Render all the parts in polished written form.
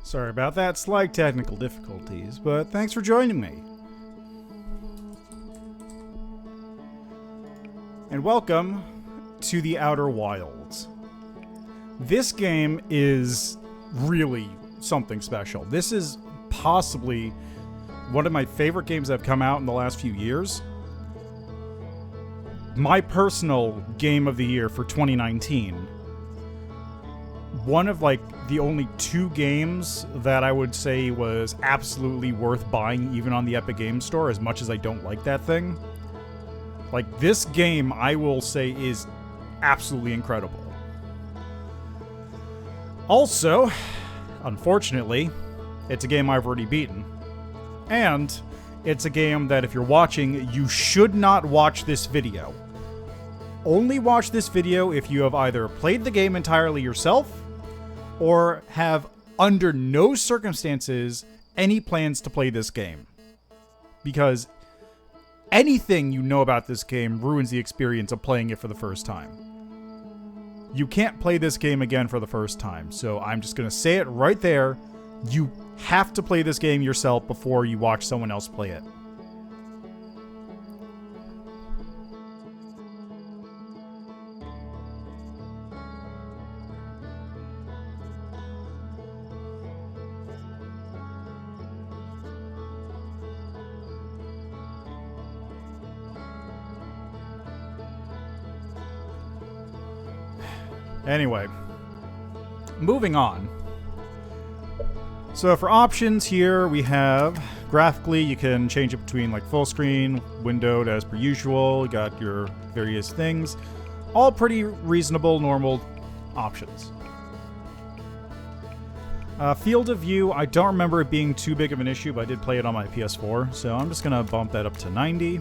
Sorry about that, slight technical difficulties, but thanks for joining me. And welcome to the Outer Wilds. This game is really something special. This is possibly one of my favorite games that have come out in the last few years. My personal game of the year for 2019. One of the only two games that I would say was absolutely worth buying even on the Epic Games Store, as much as I don't like that thing. This game, I will say, is absolutely incredible. Also, unfortunately, it's a game I've already beaten. And it's a game that if you're watching, you should not watch this video. Only watch this video if you have either played the game entirely yourself, or have, under no circumstances, any plans to play this game. Because anything you know about this game ruins the experience of playing it for the first time. You can't play this game again for the first time, so I'm just going to say it right there. You have to play this game yourself before you watch someone else play it. Anyway, moving on. So for options here, we have graphically, you can change it between full screen, windowed as per usual. You got your various things. All pretty reasonable, normal options. Field of view, I don't remember it being too big of an issue, but I did play it on my PS4, so I'm just going to bump that up to 90.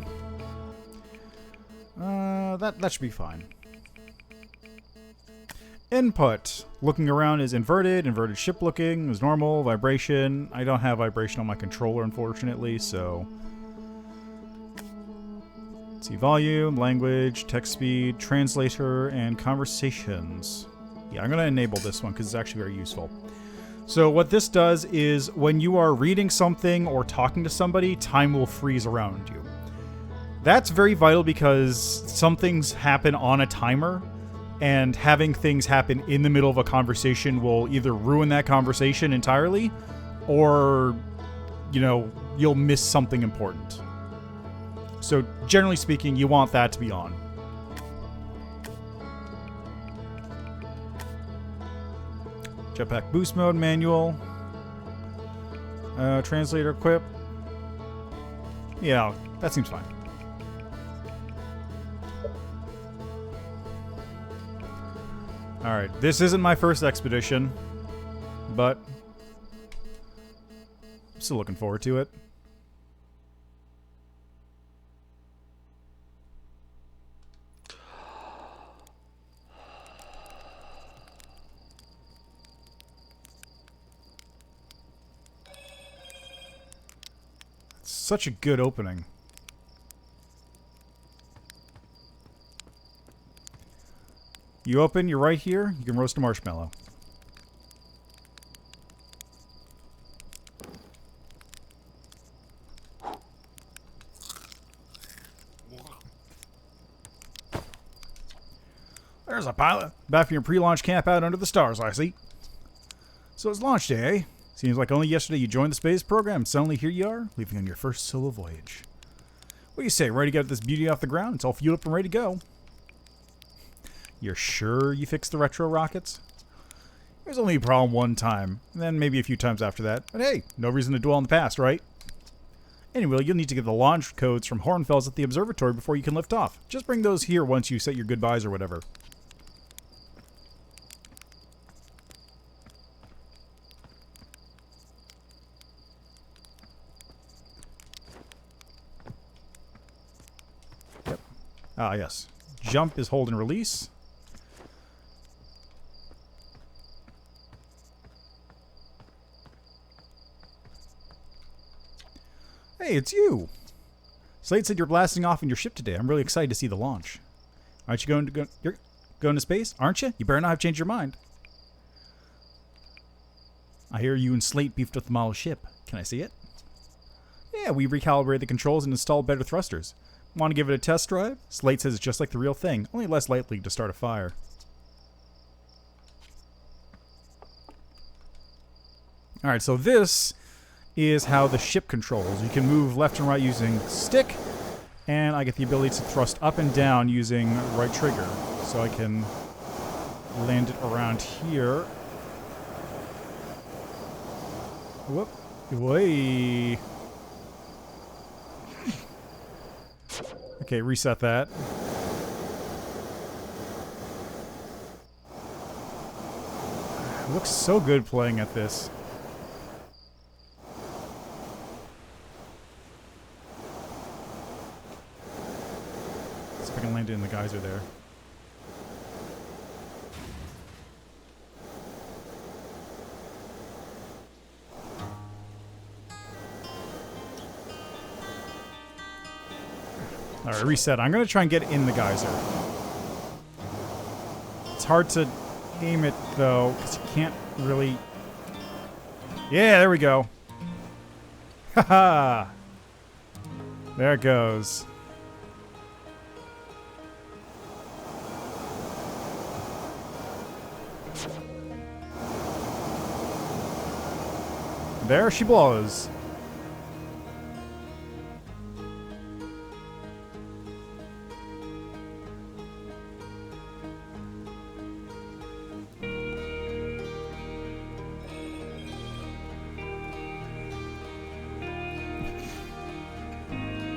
That should be fine. Input. Looking around is inverted ship looking is normal, vibration. I don't have vibration on my controller, unfortunately, so... Let's see, volume, language, text speed, translator, and conversations. Yeah, I'm going to enable this one because it's actually very useful. So what this does is when you are reading something or talking to somebody, time will freeze around you. That's very vital because some things happen on a timer. And having things happen in the middle of a conversation will either ruin that conversation entirely, or, you'll miss something important. So, generally speaking, you want that to be on. Jetpack boost mode manual. Translator equip. Yeah, that seems fine. Alright, this isn't my first expedition, but I'm still looking forward to it. It's such a good opening. You open, you're right here, you can roast a marshmallow. There's a pilot. Back from your pre-launch camp out under the stars, I see. So it's launch day, eh? Seems like only yesterday you joined the space program, and suddenly here you are, leaving on your first solo voyage. What do you say, ready to get this beauty off the ground? It's all fueled up and ready to go. You're sure you fixed the retro rockets? There's only a problem one time, and then maybe a few times after that. But hey, no reason to dwell on the past, right? Anyway, you'll need to get the launch codes from Hornfels at the observatory before you can lift off. Just bring those here once you set your goodbyes or whatever. Yep. Ah, yes. Jump is hold and release. Hey, it's you! Slade said you're blasting off in your ship today. I'm really excited to see the launch. Aren't you you're going to space, aren't you? You better not have changed your mind. I hear you and Slate beefed up the model ship. Can I see it? Yeah, we recalibrated the controls and installed better thrusters. Want to give it a test drive? Slate says it's just like the real thing, only less likely to start a fire. Alright, so this is how the ship controls. You can move left and right using stick, and I get the ability to thrust up and down using right trigger. So I can land it around here. Whoop. Way. Okay, reset that. It looks so good playing at this. See if I can land it in the geyser there. Alright, reset. I'm going to try and get in the geyser. It's hard to aim it, though, because you can't really... Yeah, there we go. Haha! There it goes. There she blows.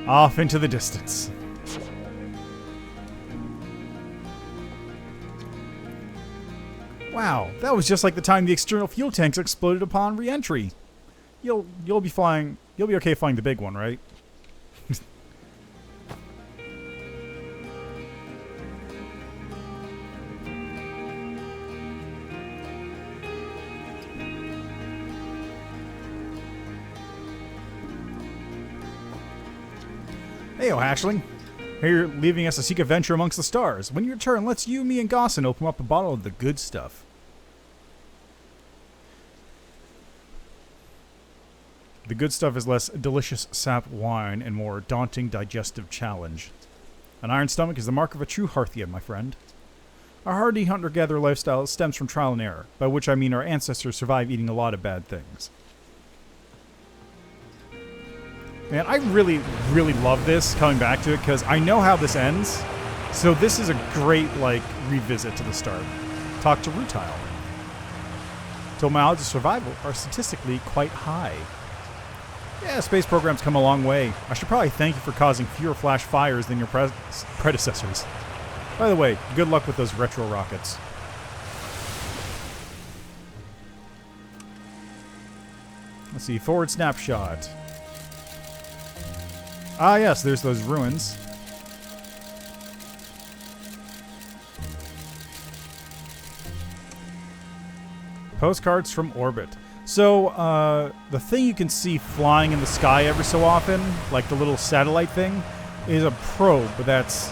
Off into the distance. Wow, that was just like the time the external fuel tanks exploded upon re-entry. You'll be flying. You'll be okay flying the big one, right? Hey, Hatchling. Here you're leaving us to seek adventure amongst the stars. When you return, let's you, me, and Gossin open up a bottle of the good stuff. The good stuff is less delicious sap wine and more daunting digestive challenge. An iron stomach is the mark of a true Hearthian, my friend. Our hardy hunter-gatherer lifestyle stems from trial and error, by which I mean our ancestors survived eating a lot of bad things. Man, I really, really love this, coming back to it, because I know how this ends. So this is a great, like, revisit to the start. Talk to Rutile. Told my odds of survival are statistically quite high. Yeah, space program's come a long way. I should probably thank you for causing fewer flash fires than your predecessors. By the way, good luck with those retro rockets. Let's see, forward snapshot. Ah, yes, there's those ruins. Postcards from orbit. So, the thing you can see flying in the sky every so often, like the little satellite thing, is a probe that's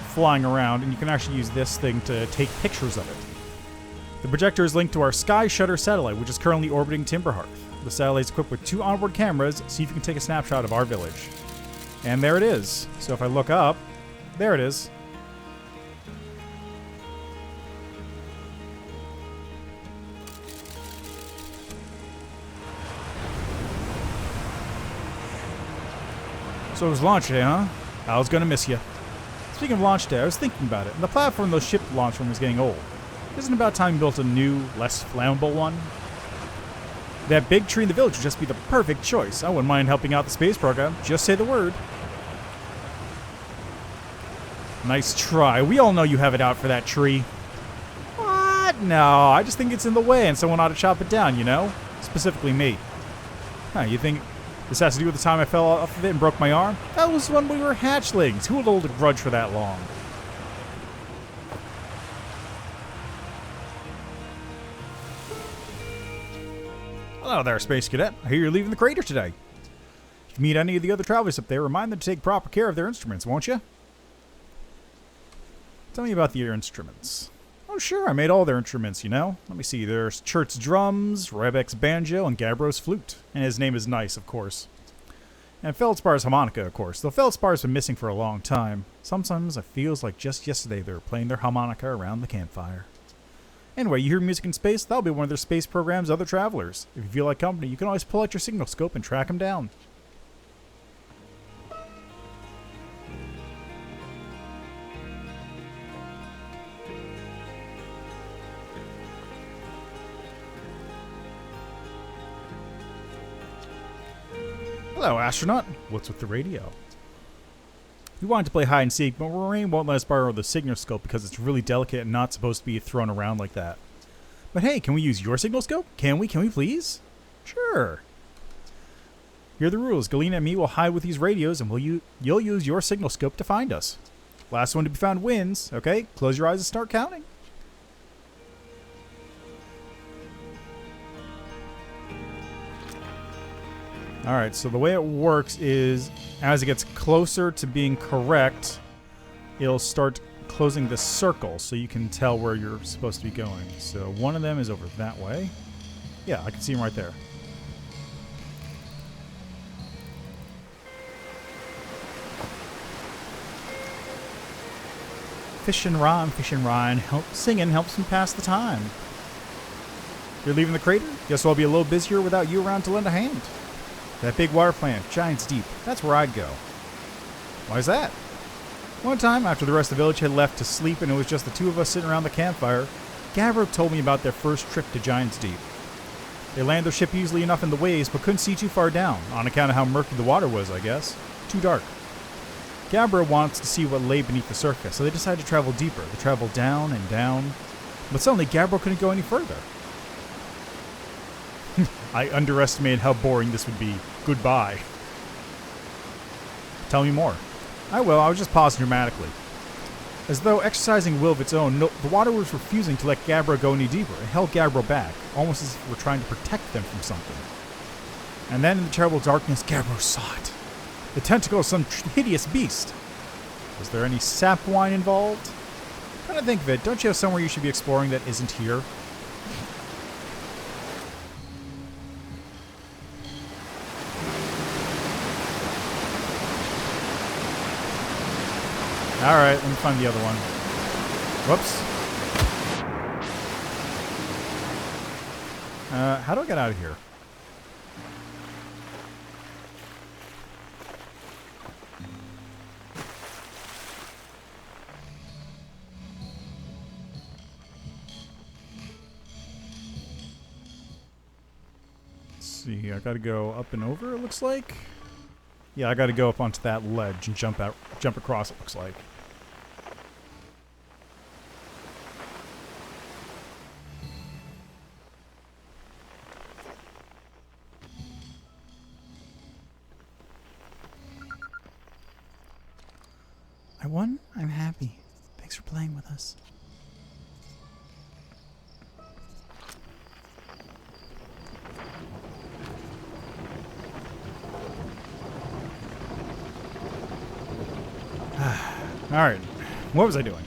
flying around, and you can actually use this thing to take pictures of it. The projector is linked to our Sky Shutter satellite, which is currently orbiting Timberhearth. The satellite is equipped with 2 onboard cameras. See if you can take a snapshot of our village. And there it is. So if I look up, there it is. So it was launch day, huh? I was gonna miss you. Speaking of launch day, I was thinking about it, and the platform those ships launched from was getting old. Isn't it about time you built a new, less flammable one? That big tree in the village would just be the perfect choice. I wouldn't mind helping out the space program. Just say the word. Nice try. We all know you have it out for that tree. What? No, I just think it's in the way and someone ought to chop it down, you know? Specifically me. Huh, you think this has to do with the time I fell off of it and broke my arm? That was when we were hatchlings. Who would hold a grudge for that long? Hello there, Space Cadet. I hear you're leaving the crater today. If you meet any of the other travelers up there, remind them to take proper care of their instruments, won't you? Tell me about your instruments. Oh, sure, I made all their instruments, you know. Let me see, there's Chert's drums, Rebek's banjo, and Gabbro's flute. And his name is Nice, of course. And Feldspar's harmonica, of course. Though Feldspar's been missing for a long time. Sometimes it feels like just yesterday they were playing their harmonica around the campfire. Anyway, you hear music in space? That'll be one of their space program's other travelers. If you feel like company, you can always pull out your signal scope and track them down. Hello, astronaut. What's with the radio? We wanted to play hide and seek, but Maureen won't let us borrow the signal scope because it's really delicate and not supposed to be thrown around like that. But hey, can we use your signal scope? Can we? Can we please? Sure. Here are the rules. Galena and me will hide with these radios, and you'll use your signal scope to find us. Last one to be found wins. Okay, close your eyes and start counting. Alright, so the way it works is as it gets closer to being correct, it'll start closing the circle so you can tell where you're supposed to be going. So one of them is over that way. Yeah, I can see him right there. Fish and rhyme, singing helps me pass the time. You're leaving the crater? Guess I'll be a little busier without you around to lend a hand. That big water plant, Giants Deep, that's where I'd go. Why's that? One time, after the rest of the village had left to sleep and it was just the two of us sitting around the campfire, Gabbro told me about their first trip to Giants Deep. They landed their ship easily enough in the waves, but couldn't see too far down, on account of how murky the water was, I guess. Too dark. Gabbro wants to see what lay beneath the surface, so they decided to travel deeper. They traveled down and down, but suddenly Gabbro couldn't go any further. I underestimated how boring this would be. Goodbye. Tell me more. I will. I was just pausing dramatically. As though exercising will of its own, the water was refusing to let Gabbro go any deeper. It held Gabbro back, almost as if it were trying to protect them from something. And then in the terrible darkness, Gabbro saw it. The tentacle of some hideous beast. Was there any sap wine involved? Come to think of it, don't you have somewhere you should be exploring that isn't here? Alright, let me find the other one. Whoops. How do I get out of here? Let's see, I gotta go up and over, it looks like. Yeah, I gotta go up onto that ledge and jump across, it looks like. I won? I'm happy. Thanks for playing with us. Alright, what was I doing?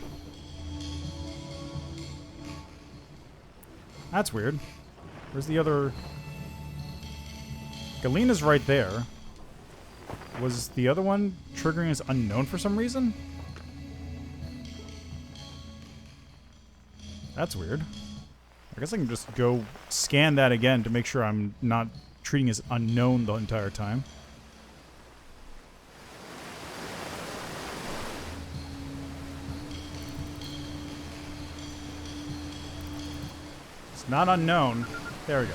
That's weird. Where's the other... Galena's right there. Was the other one triggering as unknown for some reason? That's weird. I guess I can just go scan that again to make sure I'm not treating as unknown the entire time. It's not unknown. There we go.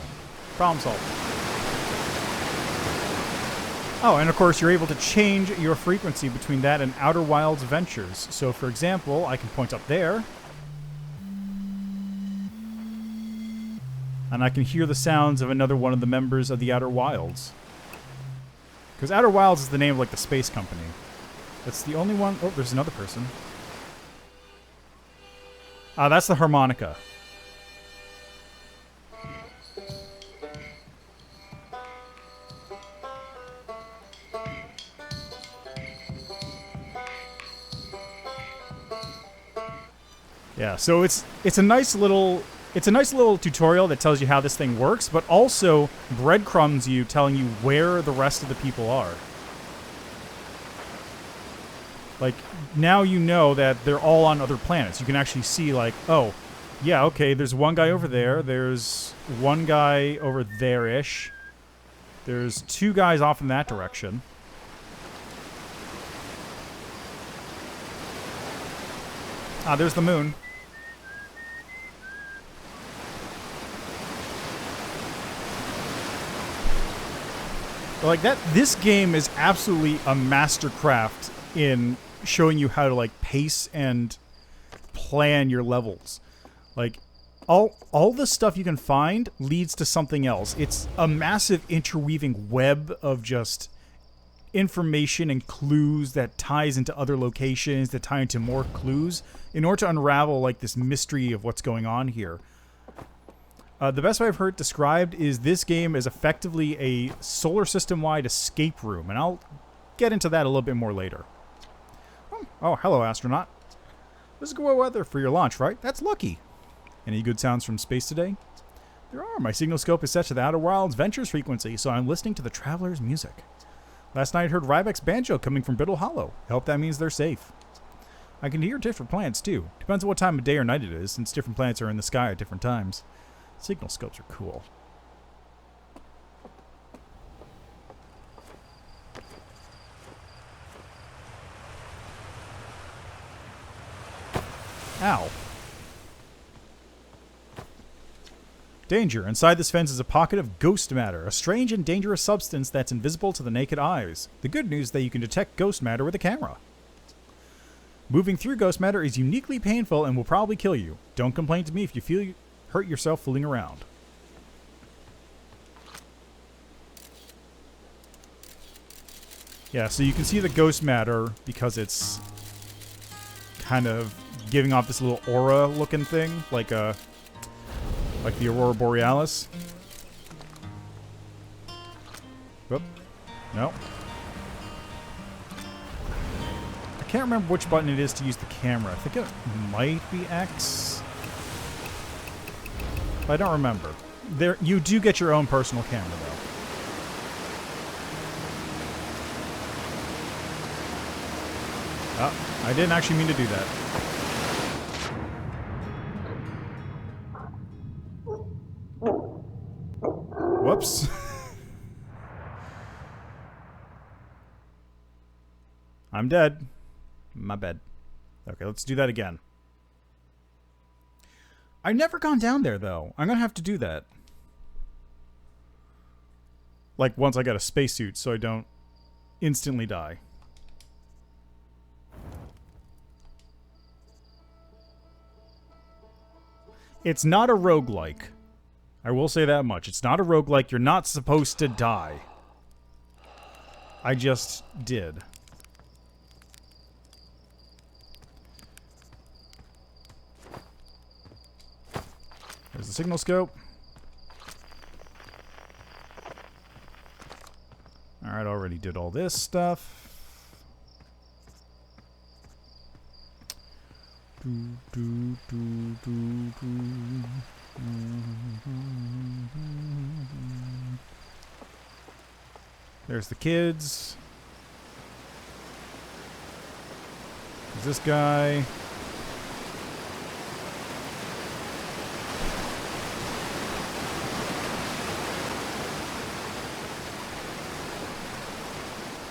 Problem solved. Oh, and of course you're able to change your frequency between that and Outer Wilds Ventures. So for example, I can point up there. And I can hear the sounds of another one of the members of the Outer Wilds. Because Outer Wilds is the name of like the space company. That's the only one. Oh, there's another person. Ah, that's the harmonica. Yeah, so it's a nice little tutorial that tells you how this thing works, but also breadcrumbs you, telling you where the rest of the people are. Like, now you know that they're all on other planets. You can actually see, like, oh, yeah, okay, there's one guy over there. There's one guy over there-ish. There's two guys off in that direction. Ah, there's the moon. Like that, this game is absolutely a mastercraft in showing you how to like pace and plan your levels. Like all the stuff you can find leads to something else. It's a massive interweaving web of just information and clues that ties into other locations that tie into more clues in order to unravel like this mystery of what's going on here. The best way I've heard it described is this game is effectively a solar system-wide escape room, and I'll get into that a little bit more later. Oh, hello, astronaut. This is good weather for your launch, right? That's lucky. Any good sounds from space today? There are. My signal scope is set to the Outer Wilds Ventures frequency, so I'm listening to the Traveler's music. Last night I heard Ryback's banjo coming from Biddle Hollow. I hope that means they're safe. I can hear different planets, too. Depends on what time of day or night it is, since different planets are in the sky at different times. Signal scopes are cool. Ow. Danger. Inside this fence is a pocket of ghost matter, a strange and dangerous substance that's invisible to the naked eyes. The good news is that you can detect ghost matter with a camera. Moving through ghost matter is uniquely painful and will probably kill you. Don't complain to me if you feel you hurt yourself fooling around. Yeah, so you can see the ghost matter because it's kind of giving off this little aura looking thing, like the Aurora Borealis. Whoop. No. I can't remember which button it is to use the camera. I think it might be X. But I don't remember. There, you do get your own personal camera, though. Oh, I didn't actually mean to do that. Whoops. I'm dead. My bad. Okay, let's do that again. I've never gone down there, though. I'm gonna have to do that. Like, once I get a spacesuit, so I don't instantly die. It's not a roguelike. I will say that much. It's not a roguelike. You're not supposed to die. I just did. There's the signal scope. Alright, already did all this stuff. There's the kids. There's this guy.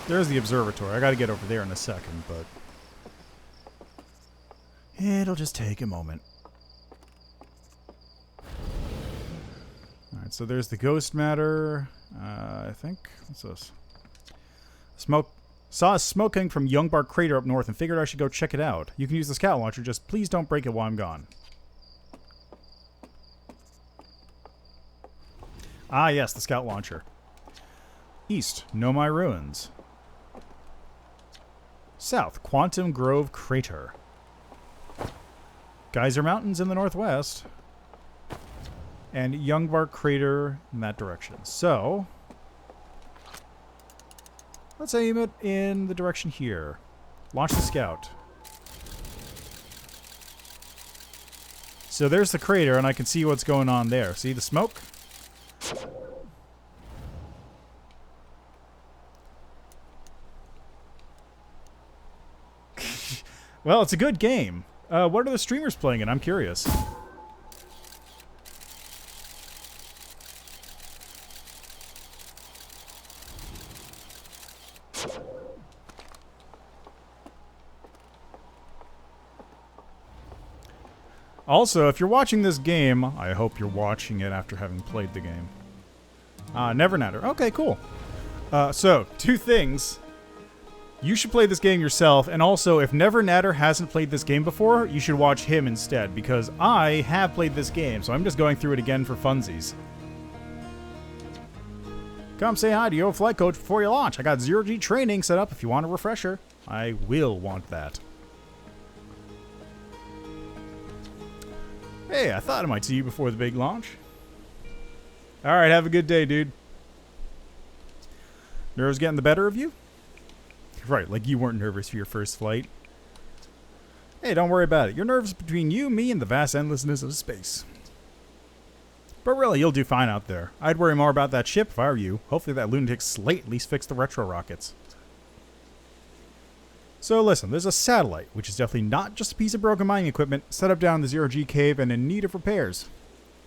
There's the observatory. I gotta get over there in a second, but it'll just take a moment. Alright, so there's the ghost matter. I think. What's this? Saw a smoke coming from Youngbar Crater up north and figured I should go check it out. You can use the scout launcher, just please don't break it while I'm gone. Ah, yes, the scout launcher. East, Nomai Ruins. South, Quantum Grove Crater. Geyser Mountains in the northwest. And Youngbar Crater in that direction. So, let's aim it in the direction here. Launch the scout. So there's the crater, and I can see what's going on there. See the smoke? Well, it's a good game. What are the streamers playing it? I'm curious. Also, if you're watching this game, I hope you're watching it after having played the game. Never Natter. Okay, cool. So, two things. You should play this game yourself, and also, if Never Natter hasn't played this game before, you should watch him instead, because I have played this game, so I'm just going through it again for funsies. Come say hi to your flight coach before you launch. I got zero-G training set up if you want a refresher. I will want that. Hey, I thought I might see you before the big launch. Alright, have a good day, dude. Nerves getting the better of you? Right, like you weren't nervous for your first flight. Hey, don't worry about it. Your nerves between you, me, and the vast endlessness of space. But really, you'll do fine out there. I'd worry more about that ship if I were you. Hopefully that lunatic Slate at least fixed the retro rockets. So listen, there's a satellite, which is definitely not just a piece of broken mining equipment, set up down the zero-G cave and in need of repairs.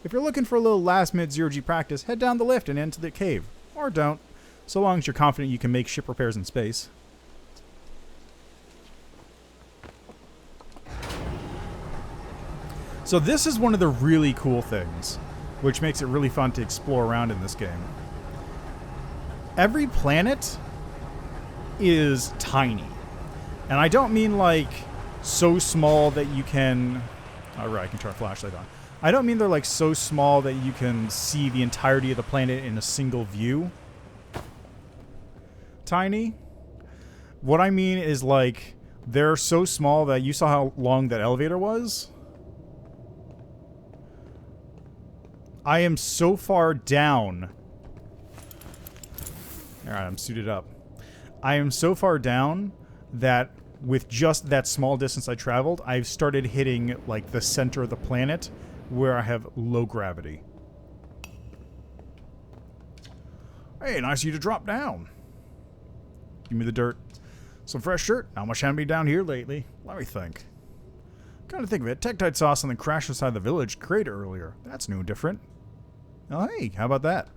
If you're looking for a little last-minute zero-G practice, head down the lift and into the cave. Or don't, so long as you're confident you can make ship repairs in space. So this is one of the really cool things, which makes it really fun to explore around in this game. Every planet is tiny. And I don't mean like so small that you can... Alright, I can turn a flashlight on. I don't mean they're like so small that you can see the entirety of the planet in a single view. Tiny. What I mean is like they're so small that you saw how long that elevator was? I am so far down. Alright, I'm suited up. I am so far down that with just that small distance I traveled, I've started hitting like the center of the planet where I have low gravity. Hey, nice of you to drop down. Give me the dirt. Some fresh dirt. Not much had me down here lately. Let me think. Kind of think of it. Tektite saw something crash inside the village crater earlier. That's new and different. Oh, hey, how about that?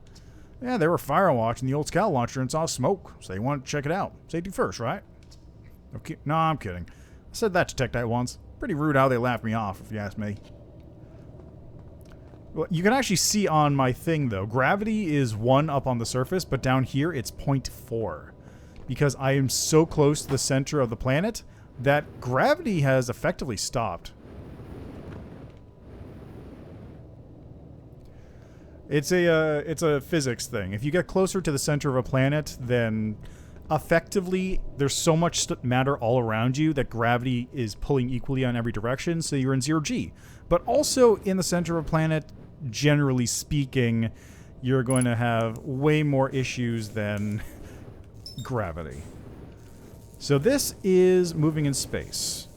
Yeah, they were fire watching the old scout launcher and saw smoke, so they wanted to check it out. Safety first, right? Okay, no, I'm kidding. I said that to Tektite once. Pretty rude how they laughed me off, if you ask me. Well, you can actually see on my thing, though. Gravity is 1 up on the surface, but down here it's 0.4. Because I am so close to the center of the planet that gravity has effectively stopped. It's a physics thing. If you get closer to the center of a planet, then effectively there's so much matter all around you that gravity is pulling equally on every direction, so you're in zero-G. But also in the center of a planet, generally speaking, you're going to have way more issues than gravity. So this is moving in space.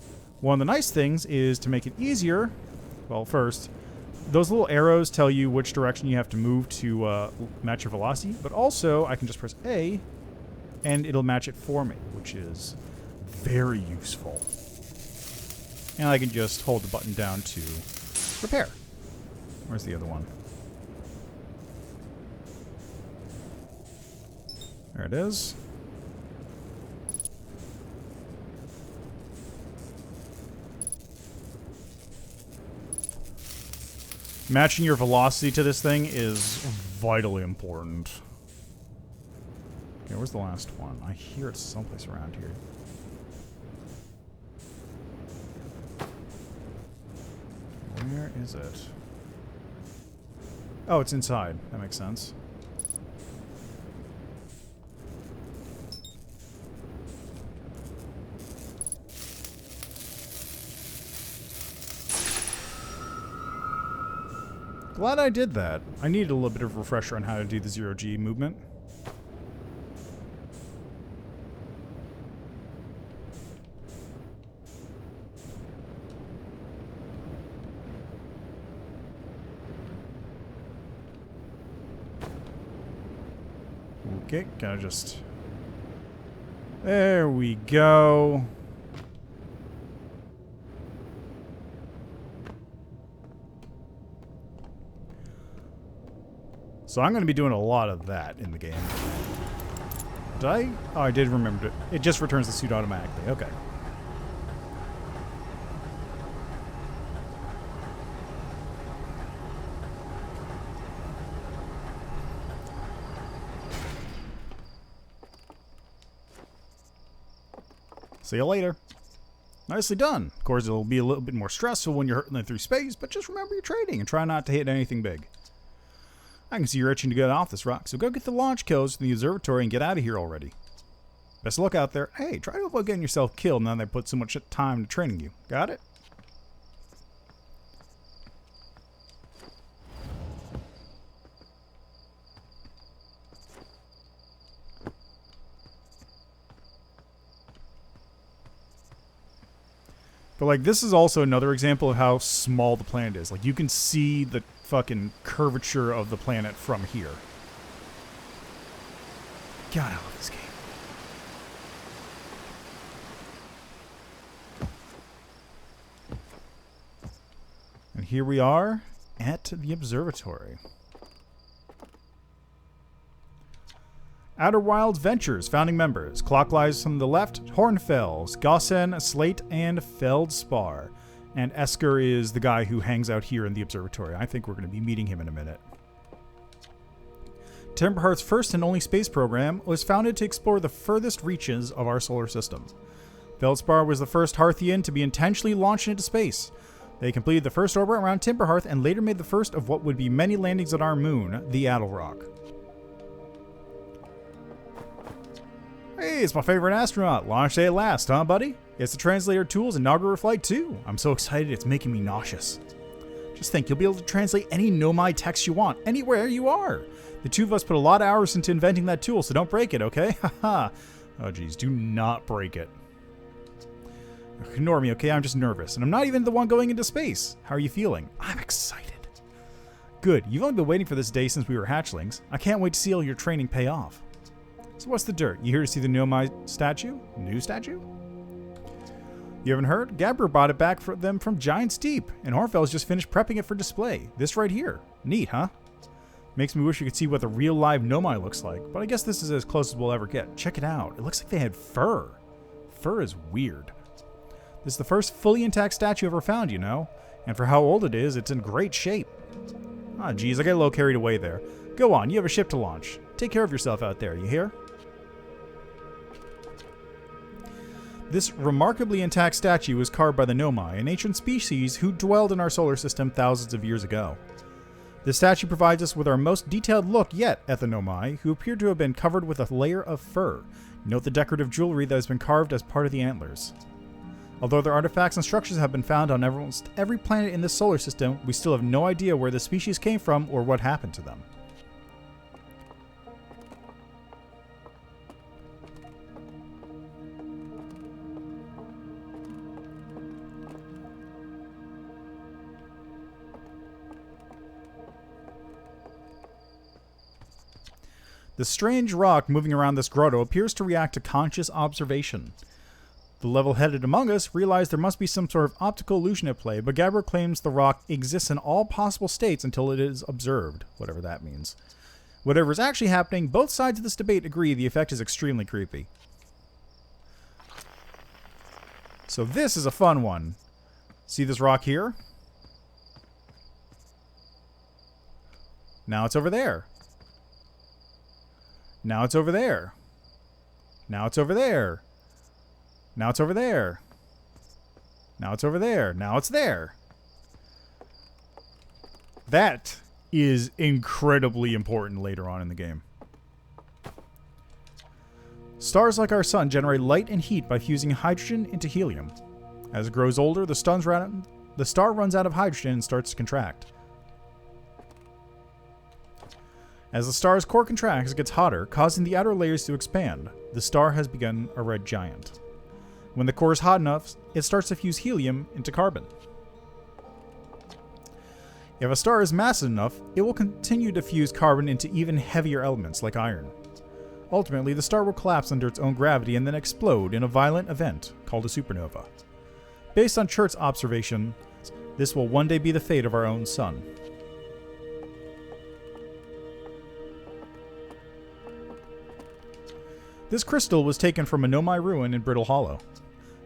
One of the nice things is to make it easier, well, first, those little arrows tell you which direction you have to move to match your velocity, but also I can just press A and it'll match it for me, which is very useful. And I can just hold the button down to repair. Where's the other one? There it is. Matching your velocity to this thing is vitally important. Okay, where's the last one? I hear it's someplace around here. Where is it? Oh, it's inside. That makes sense. Glad I did that. I needed a little bit of a refresher on how to do the zero-G movement. Okay, kind of just... There we go. So I'm going to be doing a lot of that in the game. Did I? Oh, I did remember it. It just returns the suit automatically. Okay. See you later. Nicely done. Of course, it'll be a little bit more stressful when you're hurtling through space, but just remember your training and try not to hit anything big. I can see you're itching to get off this rock, so go get the launch codes from the observatory and get out of here already. Best of luck out there. Hey, try to avoid getting yourself killed now they put so much time to training you. Got it? But, like, this is also another example of how small the planet is. Like, you can see the fucking curvature of the planet from here. God, I love this game. And here we are at the observatory. Outer Wilds Ventures, founding members. Clockwise from the left, Hornfels, Gossen, Slate, and Feldspar. And Esker is the guy who hangs out here in the observatory. I think we're going to be meeting him in a minute. Timberheart's first and only space program was founded to explore the furthest reaches of our solar system. Feldspar was the first Hearthian to be intentionally launched into space. They completed the first orbit around Timberhearth and later made the first of what would be many landings on our moon, the Attlerock. Hey, it's my favorite astronaut. Launch day at last, huh, buddy? It's the Translator Tool's inaugural flight, too. I'm so excited it's making me nauseous. Just think, you'll be able to translate any Nomai text you want, anywhere you are. The two of us put a lot of hours into inventing that tool, so don't break it, okay? Haha. Oh, geez, do not break it. Ignore me, okay? I'm just nervous, and I'm not even the one going into space. How are you feeling? I'm excited. Good. You've only been waiting for this day since we were hatchlings. I can't wait to see all your training pay off. So what's the dirt? You here to see the Nomai statue? New statue? You haven't heard? Gabber bought it back for them from Giant's Deep, and Hornfels just finished prepping it for display. This right here. Neat, huh? Makes me wish you could see what the real live Nomai looks like, but I guess this is as close as we'll ever get. Check it out. It looks like they had fur. Fur is weird. This is the first fully intact statue ever found, you know? And for how old it is, it's in great shape. Ah, geez, I got a little carried away there. Go on, you have a ship to launch. Take care of yourself out there, you hear? This remarkably intact statue was carved by the Nomai, an ancient species who dwelled in our solar system thousands of years ago. This statue provides us with our most detailed look yet at the Nomai, who appear to have been covered with a layer of fur. Note the decorative jewelry that has been carved as part of the antlers. Although their artifacts and structures have been found on almost every planet in this solar system, we still have no idea where the species came from or what happened to them. The strange rock moving around this grotto appears to react to conscious observation. The level-headed among us realize there must be some sort of optical illusion at play, but Gabber claims the rock exists in all possible states until it is observed, whatever that means. Whatever is actually happening, both sides of this debate agree the effect is extremely creepy. So this is a fun one. See this rock here? Now it's over there. Now it's over there. Now it's over there. Now it's over there. Now it's over there. Now it's there. That is incredibly important later on in the game. Stars like our sun generate light and heat by fusing hydrogen into helium. As it grows older, the star runs out of hydrogen and starts to contract. As the star's core contracts, it gets hotter, causing the outer layers to expand. The star has begun a red giant. When the core is hot enough, it starts to fuse helium into carbon. If a star is massive enough, it will continue to fuse carbon into even heavier elements like iron. Ultimately, the star will collapse under its own gravity and then explode in a violent event called a supernova. Based on Chert's observation, this will one day be the fate of our own sun. This crystal was taken from a Nomai ruin in Brittle Hollow.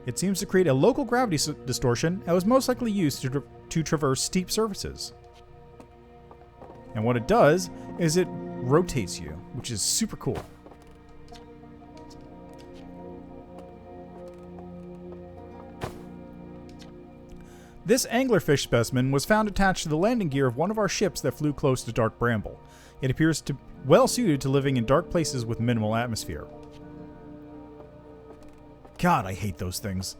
It seems to create a local gravity distortion and was most likely used to traverse steep surfaces. And what it does is it rotates you, which is super cool. This anglerfish specimen was found attached to the landing gear of one of our ships that flew close to Dark Bramble. It appears to well suited to living in dark places with minimal atmosphere. God, I hate those things.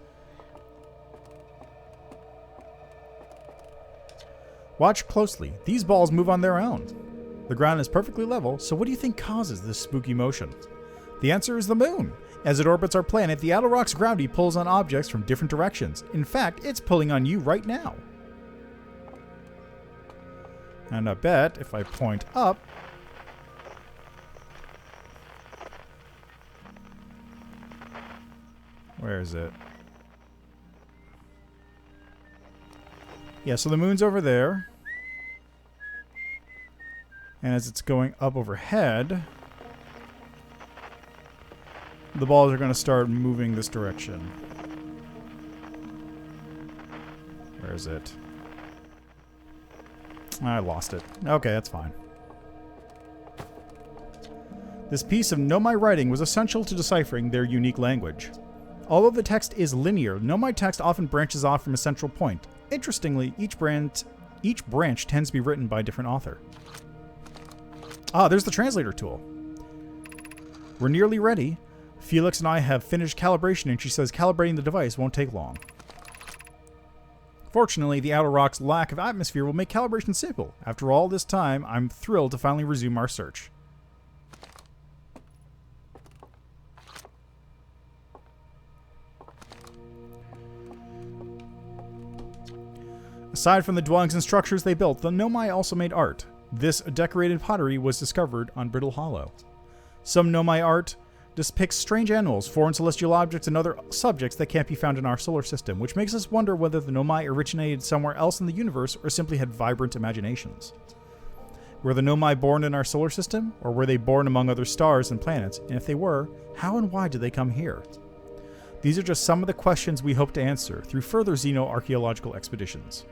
Watch closely. These balls move on their own. The ground is perfectly level, so what do you think causes this spooky motion? The answer is the moon. As it orbits our planet, the outer rock's gravity pulls on objects from different directions. In fact, it's pulling on you right now. And I bet if I point up, where is it? Yeah, so the moon's over there. And as it's going up overhead, the balls are going to start moving this direction. Where is it? I lost it. Okay, that's fine. This piece of Nomai writing was essential to deciphering their unique language. Although the text is linear, Nomai text often branches off from a central point. Interestingly, each branch tends to be written by a different author. Ah, there's the translator tool. We're nearly ready. Felix and I have finished calibration, and she says calibrating the device won't take long. Fortunately, the outer rock's lack of atmosphere will make calibration simple. After all this time, I'm thrilled to finally resume our search. Aside from the dwellings and structures they built, the Nomai also made art. This decorated pottery was discovered on Brittle Hollow. Some Nomai art depicts strange animals, foreign celestial objects, and other subjects that can't be found in our solar system, which makes us wonder whether the Nomai originated somewhere else in the universe or simply had vibrant imaginations. Were the Nomai born in our solar system, or were they born among other stars and planets? And if they were, how and why did they come here? These are just some of the questions we hope to answer through further xenoarchaeological expeditions.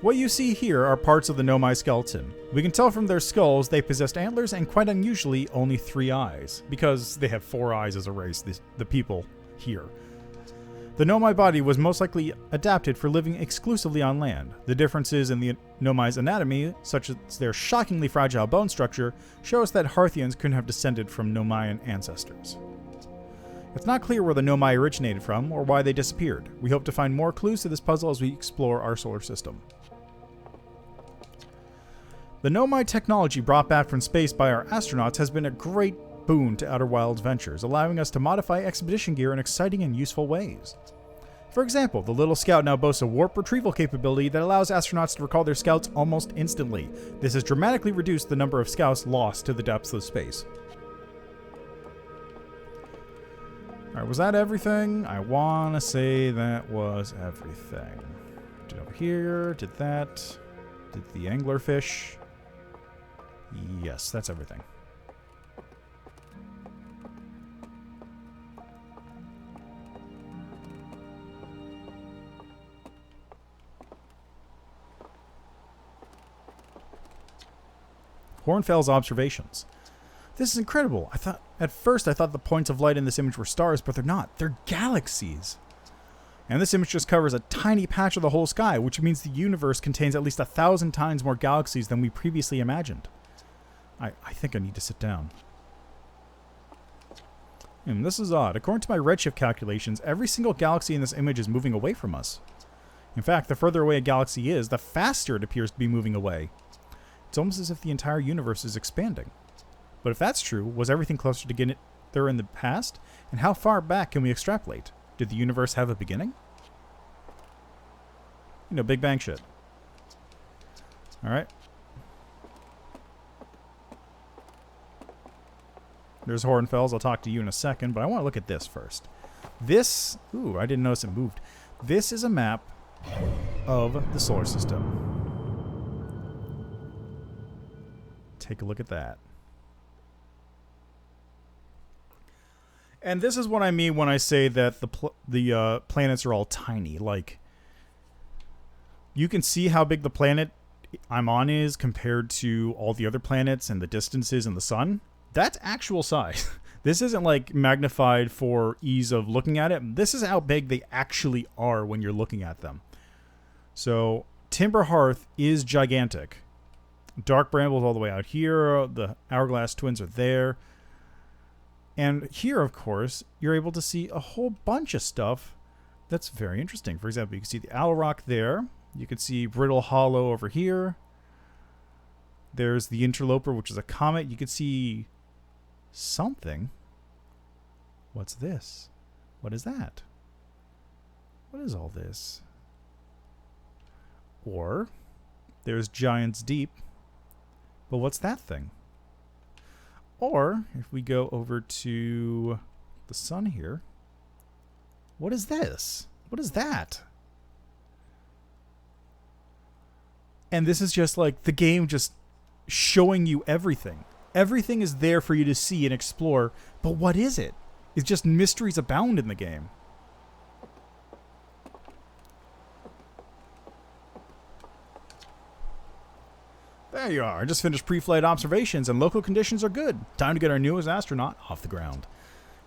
What you see here are parts of the Nomai skeleton. We can tell from their skulls they possessed antlers and quite unusually only 3 eyes, because they have 4 eyes as a race, the people here. The Nomai body was most likely adapted for living exclusively on land. The differences in the Nomai's anatomy, such as their shockingly fragile bone structure, show us that Harthians couldn't have descended from Nomaian ancestors. It's not clear where the Nomai originated from or why they disappeared. We hope to find more clues to this puzzle as we explore our solar system. The Nomai technology brought back from space by our astronauts has been a great boon to Outer Wilds ventures, allowing us to modify expedition gear in exciting and useful ways. For example, the little scout now boasts a warp retrieval capability that allows astronauts to recall their scouts almost instantly. This has dramatically reduced the number of scouts lost to the depths of space. Alright, was that everything? I want to say that was everything. Did over here, did that, did the anglerfish. Yes, that's everything. Hornfell's observations. This is incredible. At first I thought the points of light in this image were stars, but they're not. They're galaxies. And this image just covers a tiny patch of the whole sky, which means the universe contains at least 1,000 times more galaxies than we previously imagined. I think I need to sit down. This is odd. According to my redshift calculations, every single galaxy in this image is moving away from us. In fact, the further away a galaxy is, the faster it appears to be moving away. It's almost as if the entire universe is expanding. But if that's true, was everything closer to getting there in the past? And how far back can we extrapolate? Did the universe have a beginning? Big Bang shit. Alright. There's Hornfels. I'll talk to you in a second, but I want to look at this first. This, ooh, I didn't notice it moved. This is a map of the solar system. Take a look at that. And this is what I mean when I say that the planets are all tiny. Like, you can see how big the planet I'm on is compared to all the other planets and the distances and the sun. That's actual size. This isn't like magnified for ease of looking at it. This is how big they actually are when you're looking at them. So Timber Hearth is gigantic. Dark Brambles all the way out here. The Hourglass Twins are there. And here, of course, you're able to see a whole bunch of stuff that's very interesting. For example, you can see the Owl Rock there. You can see Brittle Hollow over here. There's the Interloper, which is a comet. You can see something. What's this? What is that? What is all this? Or there's Giant's Deep. But what's that thing? Or if we go over to the sun here, what is this? What is that? And this is just like the game just showing you everything. Everything is there for you to see and explore, but what is it? It's just mysteries abound in the game. There you are. I just finished pre-flight observations and local conditions are good. Time to get our newest astronaut off the ground.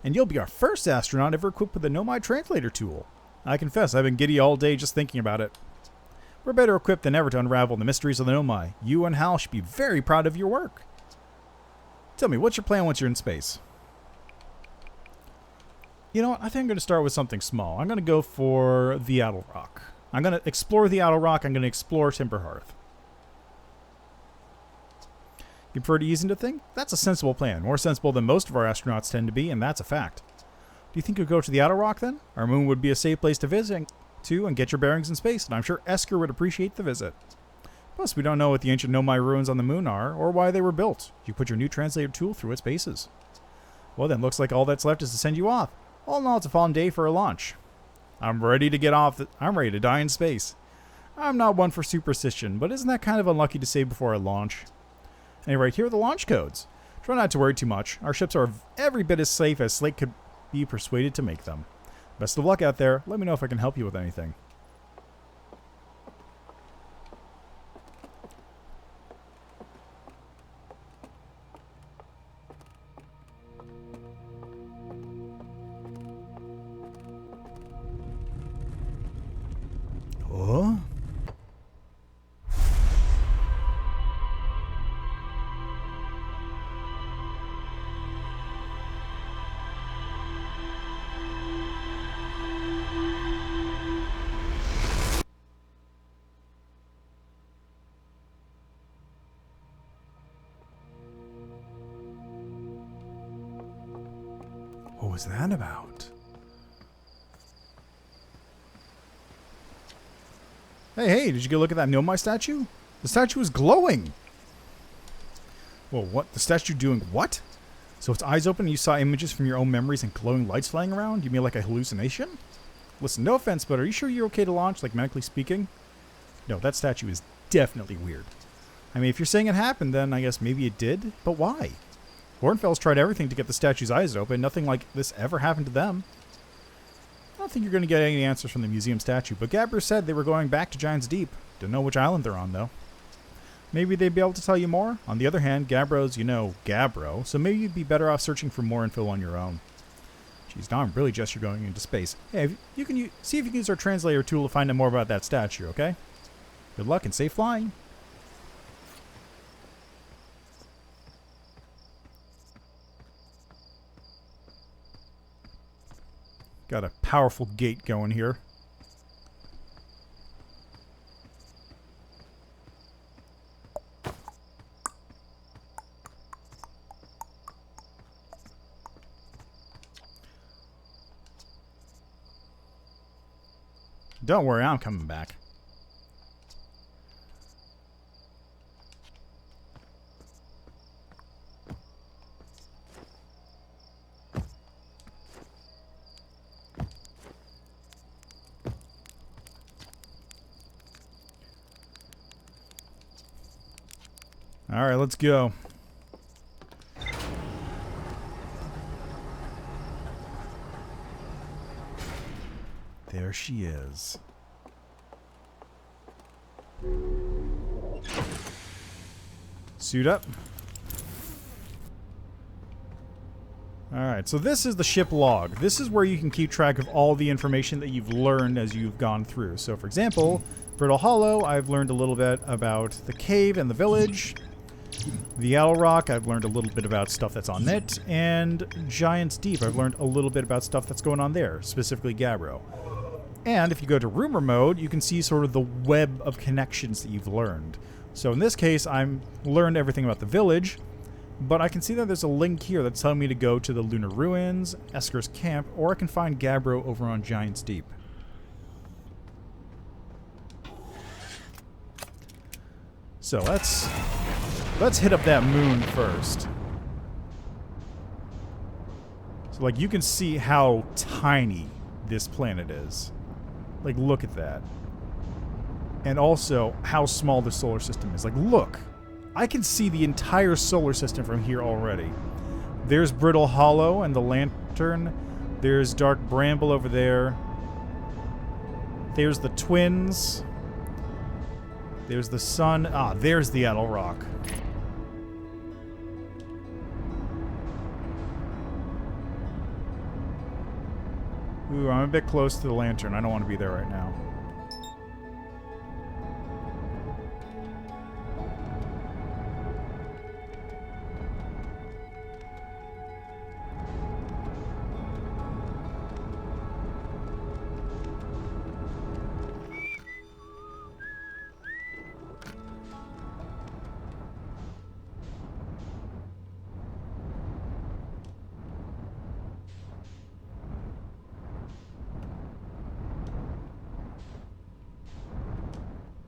And you'll be our first astronaut ever equipped with the Nomai translator tool. I confess, I've been giddy all day just thinking about it. We're better equipped than ever to unravel the mysteries of the Nomai. You and Hal should be very proud of your work. Tell me, what's your plan once you're in space? You know what? I think I'm going to start with something small. I'm going to go for the Owl Rock. I'm going to explore the Owl Rock. I'm going to explore Timber Hearth. You prefer to ease into things? That's a sensible plan. More sensible than most of our astronauts tend to be, and that's a fact. Do you think you'll go to the Outer Rock, then? Our moon would be a safe place to visit to and get your bearings in space, and I'm sure Esker would appreciate the visit. Plus, we don't know what the ancient Nomai ruins on the moon are, or why they were built. You put your new translator tool through its paces. Well then, looks like all that's left is to send you off. All in all, it's a fun day for a launch. I'm ready to get off. I'm ready to die in space. I'm not one for superstition, but isn't that kind of unlucky to say before I launch? Anyway, here are the launch codes. Try not to worry too much. Our ships are every bit as safe as Slate could be persuaded to make them. Best of luck out there. Let me know if I can help you with anything. Oh? What was that about? Hey, did you go look at that Nomai statue? The statue is glowing! Whoa, what? The statue doing what? So its eyes open and you saw images from your own memories and glowing lights flying around? You mean like a hallucination? Listen, no offense, but are you sure you're okay to launch, like medically speaking? No, that statue is definitely weird. I mean, if you're saying it happened, then I guess maybe it did, but why? Hornfels tried everything to get the statue's eyes open. Nothing like this ever happened to them. I don't think you're going to get any answers from the museum statue, but Gabbro said they were going back to Giant's Deep. Don't know which island they're on, though. Maybe they'd be able to tell you more. On the other hand, Gabbro's, you know, Gabbro, so maybe you'd be better off searching for more info on your own. Geez, now I'm really just you're going into space. Hey, you can see if you can use our translator tool to find out more about that statue, okay? Good luck and safe flying. Got a powerful gate going here. Don't worry, I'm coming back. Alright, let's go. There she is. Suit up. Alright, so this is the ship log. This is where you can keep track of all the information that you've learned as you've gone through. So, for example, Brittle Hollow, I've learned a little bit about the cave and the village. The Owl Rock, I've learned a little bit about stuff that's on it. And Giant's Deep, I've learned a little bit about stuff that's going on there, specifically Gabbro. And if you go to rumor mode, you can see sort of the web of connections that you've learned. So in this case, I've learned everything about the village, but I can see that there's a link here that's telling me to go to the Lunar Ruins, Esker's Camp, or I can find Gabbro over on Giant's Deep. So let's hit up that moon first. So like you can see how tiny this planet is. Like look at that. And also how small the solar system is. Like look. I can see the entire solar system from here already. There's Brittle Hollow and the Lantern. There's Dark Bramble over there. There's the Twins. There's the Sun. Ah, there's the Owl Rock. Ooh, I'm a bit close to the Lantern. I don't want to be there right now.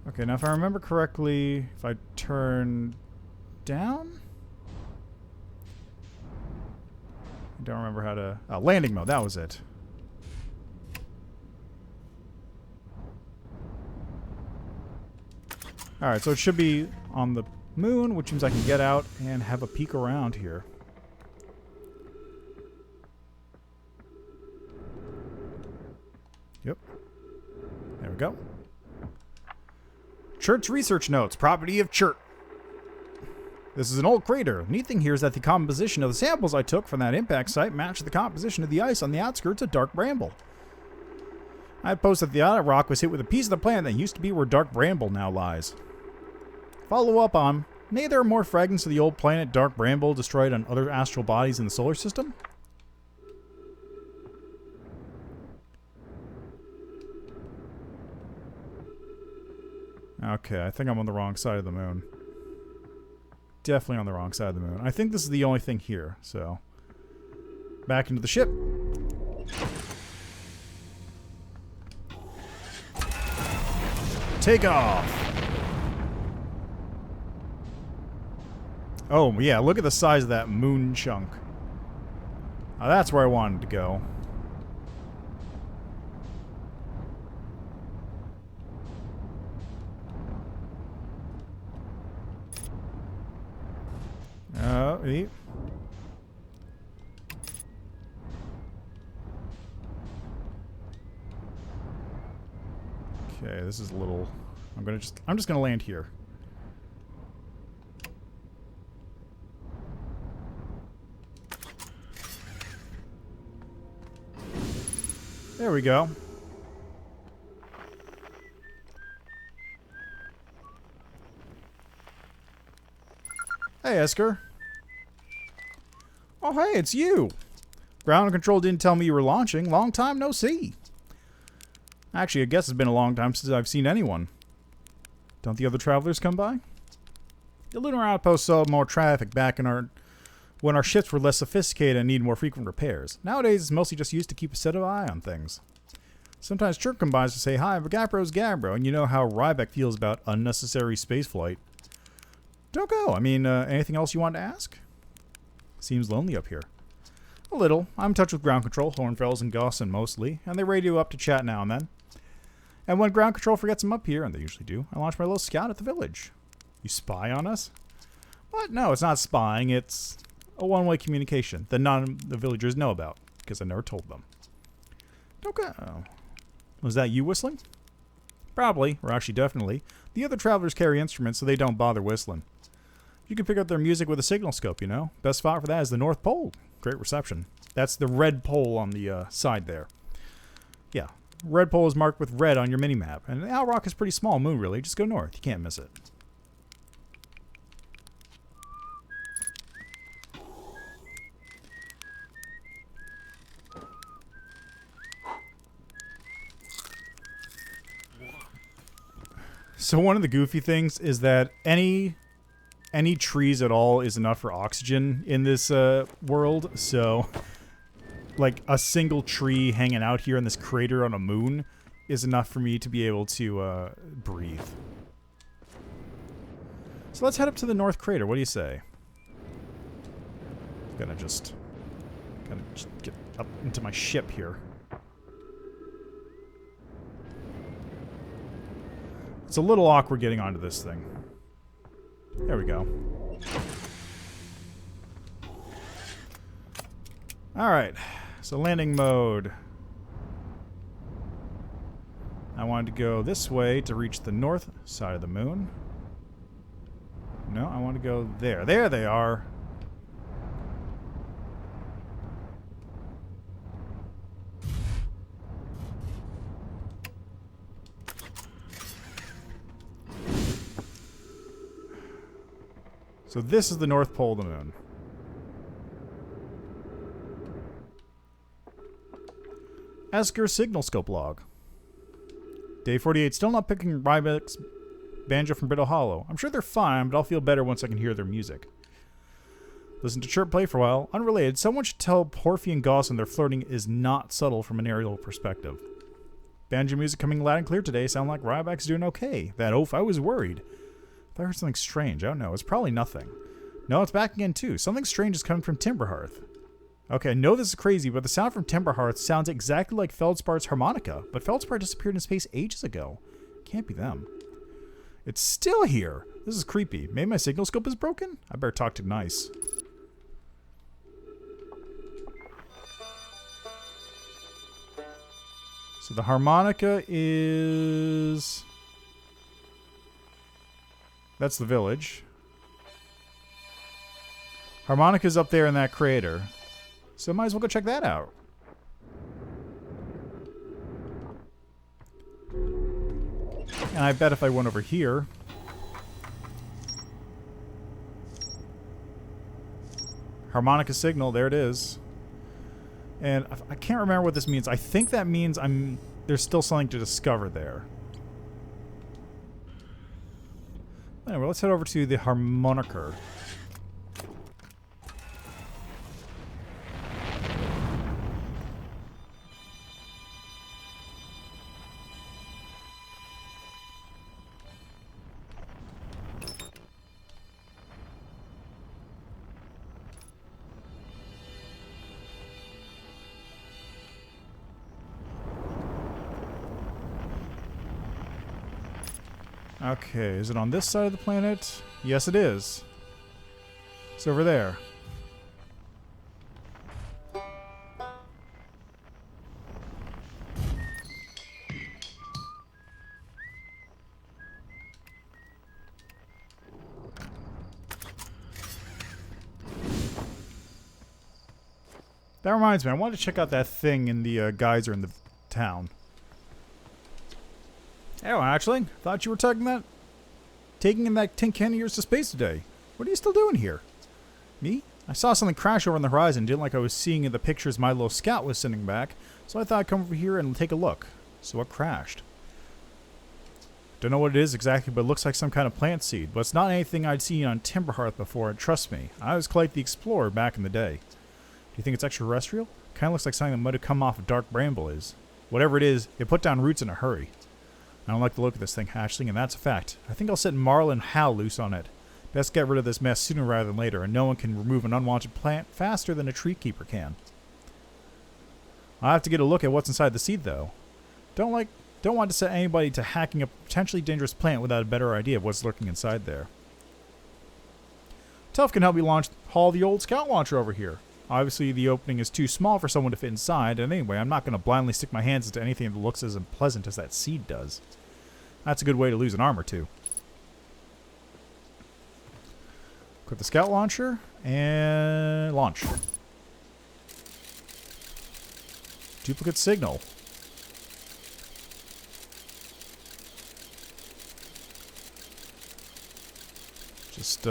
Okay, now if I remember correctly, if I turn down? I don't remember how to... Oh, landing mode, that was it. Alright, so it should be on the moon, which means I can get out and have a peek around here. Yep. There we go. Church research notes, property of Churt. This is an old crater. Neat thing here is that the composition of the samples I took from that impact site matched the composition of the ice on the outskirts of Dark Bramble. I had posted that the Owl Rock was hit with a piece of the planet that used to be where Dark Bramble now lies. Follow up on, may there are more fragments of the old planet Dark Bramble destroyed on other astral bodies in the solar system? Okay, I think I'm on the wrong side of the moon. Definitely on the wrong side of the moon. I think this is the only thing here, so... Back into the ship. Take off! Oh, yeah, look at the size of that moon chunk. That's where I wanted to go. Okay, this is a little... I'm just gonna land here. There we go. Hey, Esker. Oh, hey, it's you. Ground Control didn't tell me you were launching. Long time no see. Actually, I guess it's been a long time since I've seen anyone. Don't the other travelers come by? The lunar outpost saw more traffic back in when our ships were less sophisticated and need more frequent repairs. Nowadays, it's mostly just used to keep a set of eye on things. Sometimes Chirp comes by to say hi, but Gabbro's Gabbro, and you know how Ryback feels about unnecessary spaceflight. Don't go. I mean, anything else you want to ask? Seems lonely up here. A little. I'm in touch with Ground Control, Hornfells, and Gosson mostly, and they radio up to chat now and then. And when Ground Control forgets I'm up here, and they usually do, I launch my little scout at the village. You spy on us? What? No, it's not spying. It's a one-way communication that none of the villagers know about, because I never told them. Okay. Oh. Was that you whistling? Probably, or actually definitely. The other travelers carry instruments, so they don't bother whistling. You can pick up their music with a signal scope, you know. Best spot for that is the North Pole. Great reception. That's the red pole on the side there. Yeah. Red pole is marked with red on your mini-map. And Owl Rock is pretty small moon, really. Just go north. You can't miss it. So one of the goofy things is that any trees at all is enough for oxygen in this world. So, like, a single tree hanging out here in this crater on a moon is enough for me to be able to breathe. So let's head up to the North Crater. What do you say? Gonna just get up into my ship here. It's a little awkward getting onto this thing. There we go. Alright, so landing mode. I wanted to go this way to reach the north side of the moon. No, I want to go there. There they are. So this is the North Pole of the moon. Esker signal scope log. Day 48, still not picking Ryback's banjo from Brittle Hollow. I'm sure they're fine, but I'll feel better once I can hear their music. Listen to Chirp play for a while. Unrelated, someone should tell Porphy and Gosson their flirting is not subtle from an aerial perspective. Banjo music coming loud and clear today. Sound like Ryback's doing okay. That oaf, I was worried. I heard something strange. I don't know. It's probably nothing. No, it's back again, too. Something strange is coming from Timberhearth. Okay, I know this is crazy, but the sound from Timberhearth sounds exactly like Feldspar's harmonica, but Feldspar disappeared in space ages ago. Can't be them. It's still here. This is creepy. Maybe my signal scope is broken? I better talk to Nice. So the harmonica is... That's the village. Harmonica's up there in that crater. So might as well go check that out. And I bet if I went over here... Harmonica signal, there it is. And I can't remember what this means. I think that means there's still something to discover there. Anyway, let's head over to the harmonica. Okay, is it on this side of the planet? Yes, it is. It's over there. That reminds me, I wanted to check out that thing in the geyser in the town. Oh, actually, thought you were taking in that tin can of yours to space today. What are you still doing here? Me? I saw something crash over on the horizon. Didn't like I was seeing in the pictures my little scout was sending back, so I thought I'd come over here and take a look. So what crashed? Don't know what it is exactly, but it looks like some kind of plant seed. But it's not anything I'd seen on Timberhearth before, and trust me, I was quite the explorer back in the day. Do you think it's extraterrestrial? Kinda looks like something that might have come off of Dark Bramble is. Whatever it is, it put down roots in a hurry. I don't like the look of this thing hatchling, and that's a fact. I think I'll set Marl and Hal loose on it. Best get rid of this mess sooner rather than later, and no one can remove an unwanted plant faster than a tree keeper can. I'll have to get a look at what's inside the seed, though. Don't want to set anybody to hacking a potentially dangerous plant without a better idea of what's lurking inside there. Tuff can help me haul the old scout launcher over here. Obviously, the opening is too small for someone to fit inside, and anyway, I'm not going to blindly stick my hands into anything that looks as unpleasant as that seed does. That's a good way to lose an arm or two. Equip the scout launcher, and launch. Duplicate signal. Just,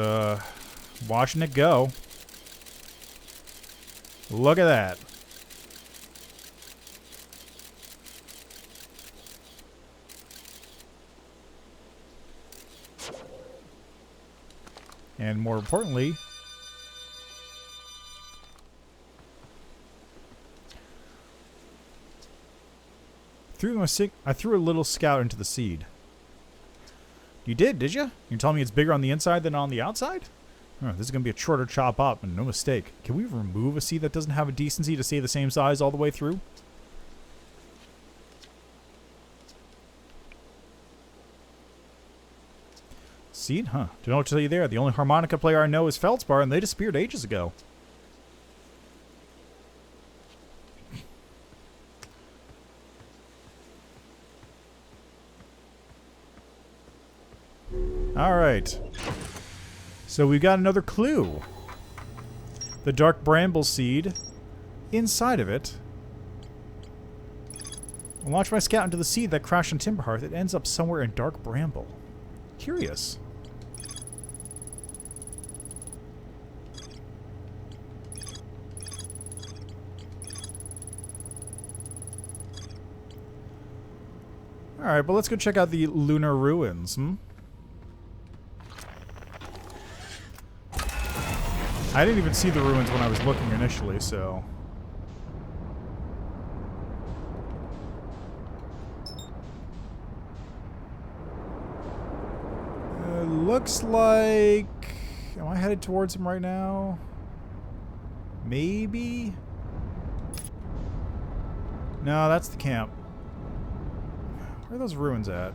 watching it go. Look at that. And more importantly, I threw a little scout into the seed. You did you? You're telling me it's bigger on the inside than on the outside? Oh, this is going to be a shorter chop up, and no mistake. Can we remove a seed that doesn't have a decency to stay the same size all the way through? Seed? Huh. Don't know what to tell you there. The only harmonica player I know is Feldspar, and they disappeared ages ago. Alright. So we've got another clue. The dark bramble seed. Inside of it. I launch my scout into the seed that crashed on Timberhearth. It ends up somewhere in dark bramble. Curious. Alright, but let's go check out the lunar ruins, I didn't even see the ruins when I was looking initially, so... looks like... Am I headed towards him right now? Maybe? No, that's the camp. Where are those ruins at?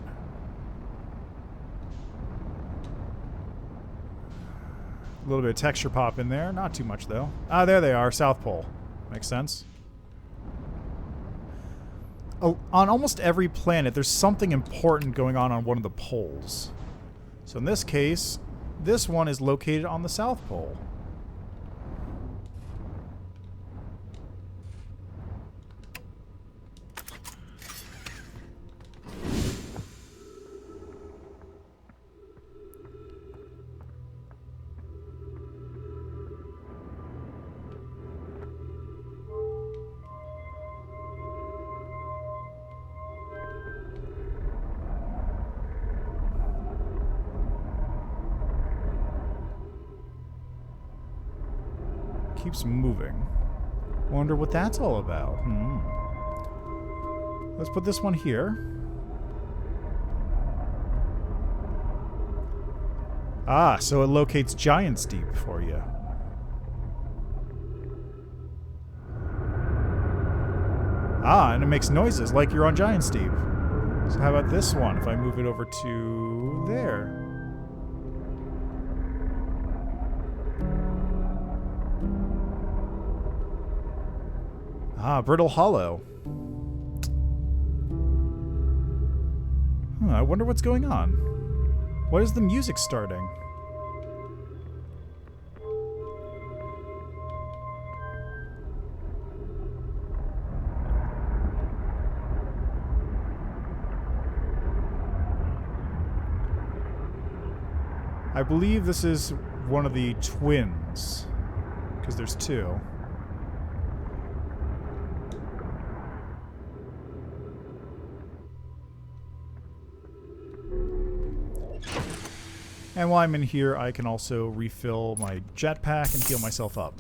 A little bit of texture pop in there. Not too much, though. Ah, there they are. South Pole. Makes sense. Oh, on almost every planet, there's something important going on one of the poles. So in this case, this one is located on the South Pole. Keeps moving. Wonder what that's all about. Let's put this one here. Ah, so it locates Giant's Deep for you. Ah, and it makes noises like you're on Giant's Deep. So how about this one, if I move it over to there? Ah, Brittle Hollow. I wonder what's going on. Why is the music starting? I believe this is one of the twins, because there's two. And while I'm in here, I can also refill my jetpack and heal myself up.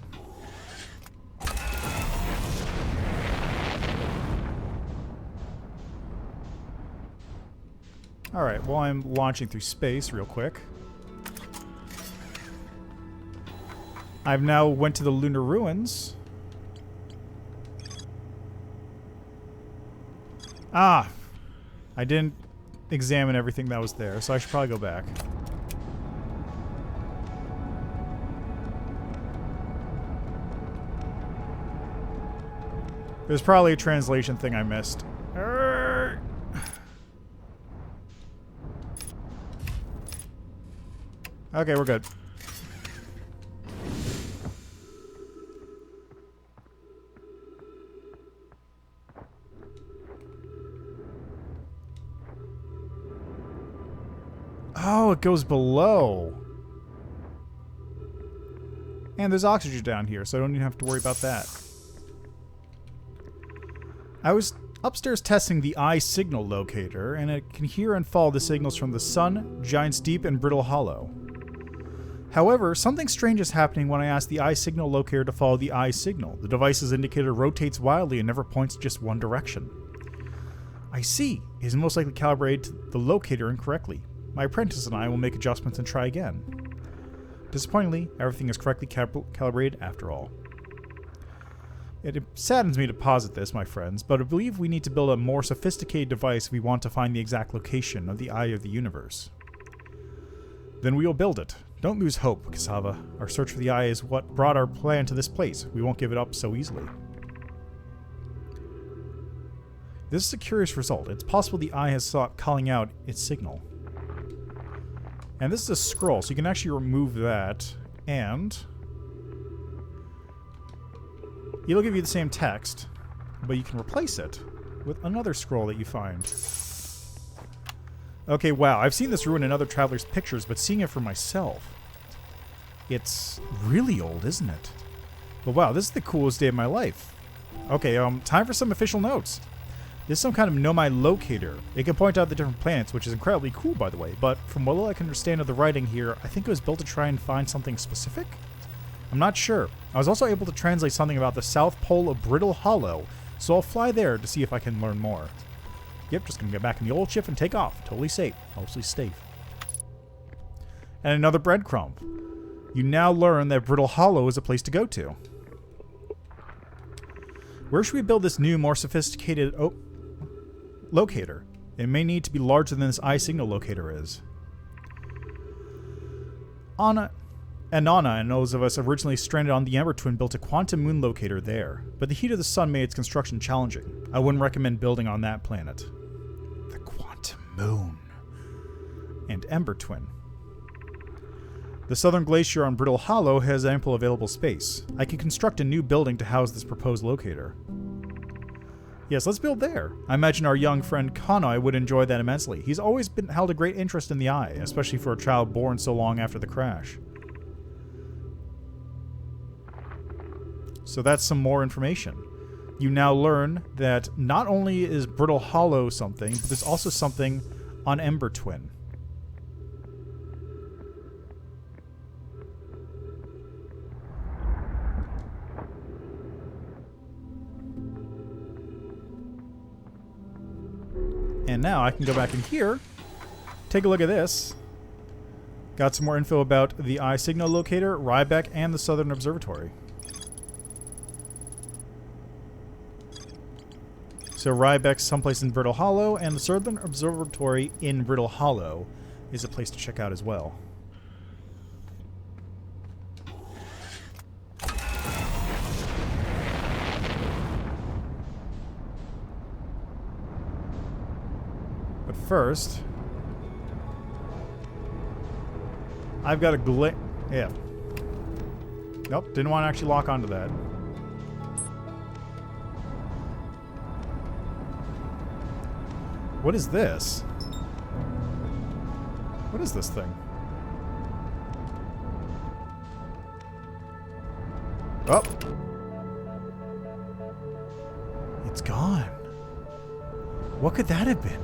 Alright, well, I'm launching through space real quick. I've now went to the lunar ruins. Ah! I didn't examine everything that was there, so I should probably go back. There's probably a translation thing I missed. Okay, we're good. Oh, it goes below. And there's oxygen down here, so I don't even have to worry about that. I was upstairs testing the eye signal locator, and it can hear and follow the signals from the sun, Giant's Deep, and Brittle Hollow. However, something strange is happening when I ask the eye signal locator to follow the eye signal. The device's indicator rotates wildly and never points just one direction. I see. It is most likely calibrated the locator incorrectly. My apprentice and I will make adjustments and try again. Disappointingly, everything is correctly calibrated after all. It saddens me to posit this, my friends, but I believe we need to build a more sophisticated device if we want to find the exact location of the Eye of the Universe. Then we will build it. Don't lose hope, Cassava. Our search for the Eye is what brought our plan to this place. We won't give it up so easily. This is a curious result. It's possible the Eye has sought calling out its signal. And this is a scroll, so you can actually remove that, and it'll give you the same text, but you can replace it with another scroll that you find. Okay, wow, I've seen this ruin in other travelers' pictures, but seeing it for myself, it's really old, isn't it? But wow, this is the coolest day of my life. Okay, time for some official notes. This is some kind of Nomai locator. It can point out the different planets, which is incredibly cool, by the way, but from what I can understand of the writing here, I think it was built to try and find something specific? I'm not sure. I was also able to translate something about the South Pole of Brittle Hollow, so I'll fly there to see if I can learn more. Yep, just gonna get back in the old ship and take off. Totally safe. Mostly safe. And another breadcrumb. You now learn that Brittle Hollow is a place to go to. Where should we build this new, more sophisticated locator? It may need to be larger than this eye signal locator is. Anna and those of us originally stranded on the Ember Twin built a quantum moon locator there, but the heat of the sun made its construction challenging. I wouldn't recommend building on that planet. The quantum moon. And Ember Twin. The southern glacier on Brittle Hollow has ample available space. I can construct a new building to house this proposed locator. Yes, let's build there. I imagine our young friend Kanai would enjoy that immensely. He's always held a great interest in the Eye, especially for a child born so long after the crash. So that's some more information. You now learn that not only is Brittle Hollow something, but there's also something on Ember Twin. And now I can go back in here, take a look at this. Got some more info about the Eye Signal Locator, Rybeck, and the Southern Observatory. So Rybeck's someplace in Brittle Hollow, and the Southern Observatory in Brittle Hollow is a place to check out as well. But first, I've got a yeah. Nope, didn't want to actually lock onto that. What is this? What is this thing? Oh! It's gone. What could that have been?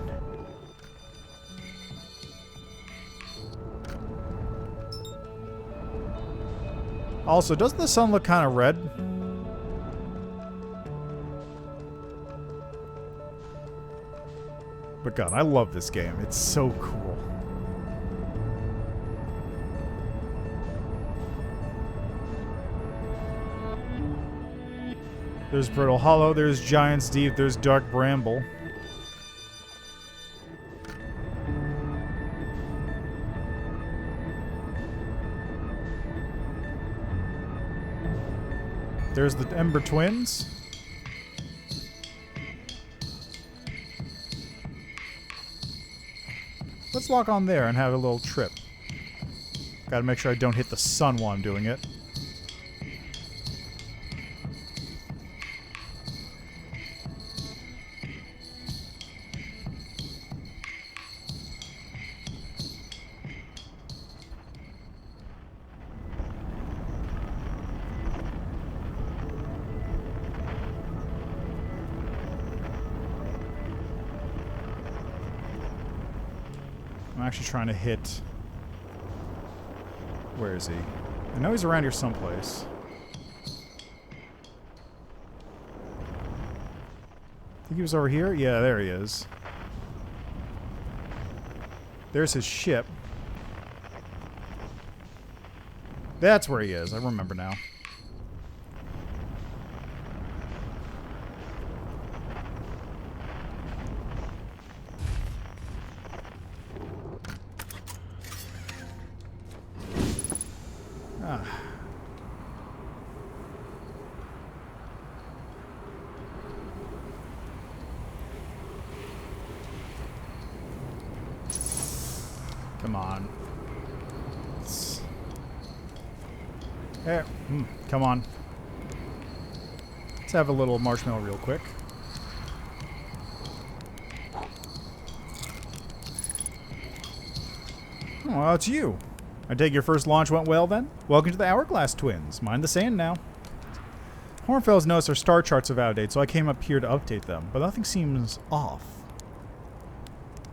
Also, doesn't the sun look kind of red? But God, I love this game. It's so cool. There's Brittle Hollow, there's Giant's Deep, there's Dark Bramble. There's the Ember Twins. Let's walk on there and have a little trip. Gotta make sure I don't hit the sun while I'm doing it. I'm actually trying to hit... Where is he? I know he's around here someplace. I think he was over here? Yeah, there he is. There's his ship. That's where he is. I remember now. Come on. There. Come on. Let's have a little marshmallow real quick. Oh, well, it's you. I take your first launch went well then? Welcome to the Hourglass Twins. Mind the sand now. Hornfels noticed our star charts are out of date, so I came up here to update them, but nothing seems off.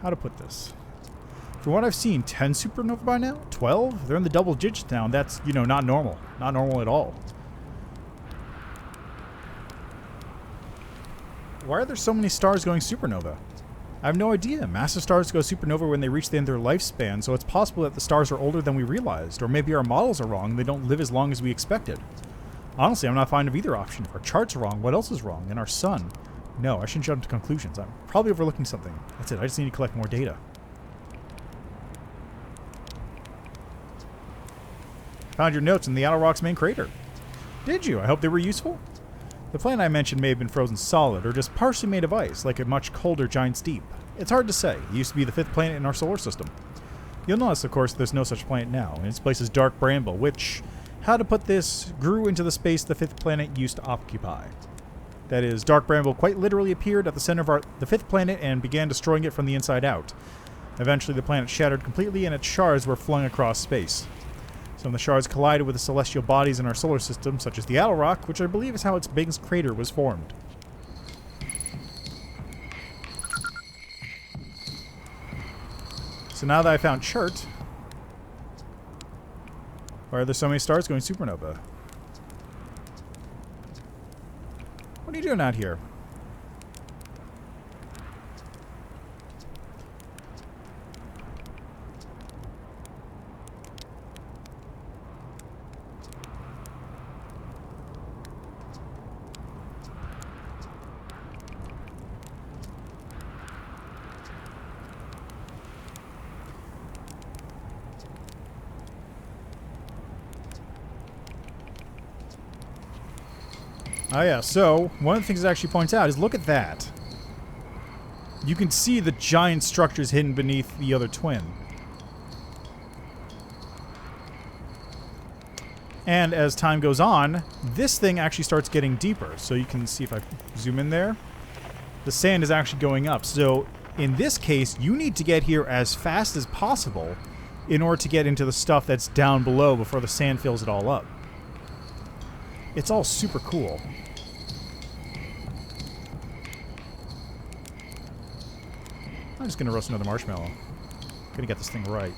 How to put this? From what I've seen, 10 supernovae by now? 12? They're in the double digits now, and that's, you know, not normal. Not normal at all. Why are there so many stars going supernova? I have no idea. Massive stars go supernova when they reach the end of their lifespan, so it's possible that the stars are older than we realized, or maybe our models are wrong and they don't live as long as we expected. Honestly, I'm not fond of either option. If our charts are wrong, what else is wrong? And our sun? No, I shouldn't jump to conclusions. I'm probably overlooking something. That's it. I just need to collect more data. Found your notes in the Outer Rock's main crater. Did you? I hope they were useful. The planet I mentioned may have been frozen solid, or just partially made of ice, like a much colder giant steep. It's hard to say. It used to be the 5th planet in our solar system. You'll notice, of course, there's no such planet now, and its place is dark bramble, which, how to put this, grew into the space the 5th planet used to occupy. That is, dark bramble quite literally appeared at the center of the 5th planet and began destroying it from the inside out. Eventually, the planet shattered completely, and its shards were flung across space. Some of the shards collided with the celestial bodies in our solar system, such as the Outer Rock, which I believe is how its biggest crater was formed. So now that I found chart, why are there so many stars going supernova? What are you doing out here? Oh yeah, so one of the things it actually points out is look at that. You can see the giant structures hidden beneath the other twin. And as time goes on, this thing actually starts getting deeper. So you can see if I zoom in there, the sand is actually going up. So in this case, you need to get here as fast as possible in order to get into the stuff that's down below before the sand fills it all up. It's all super cool. I'm just gonna roast another marshmallow. Gonna get this thing right.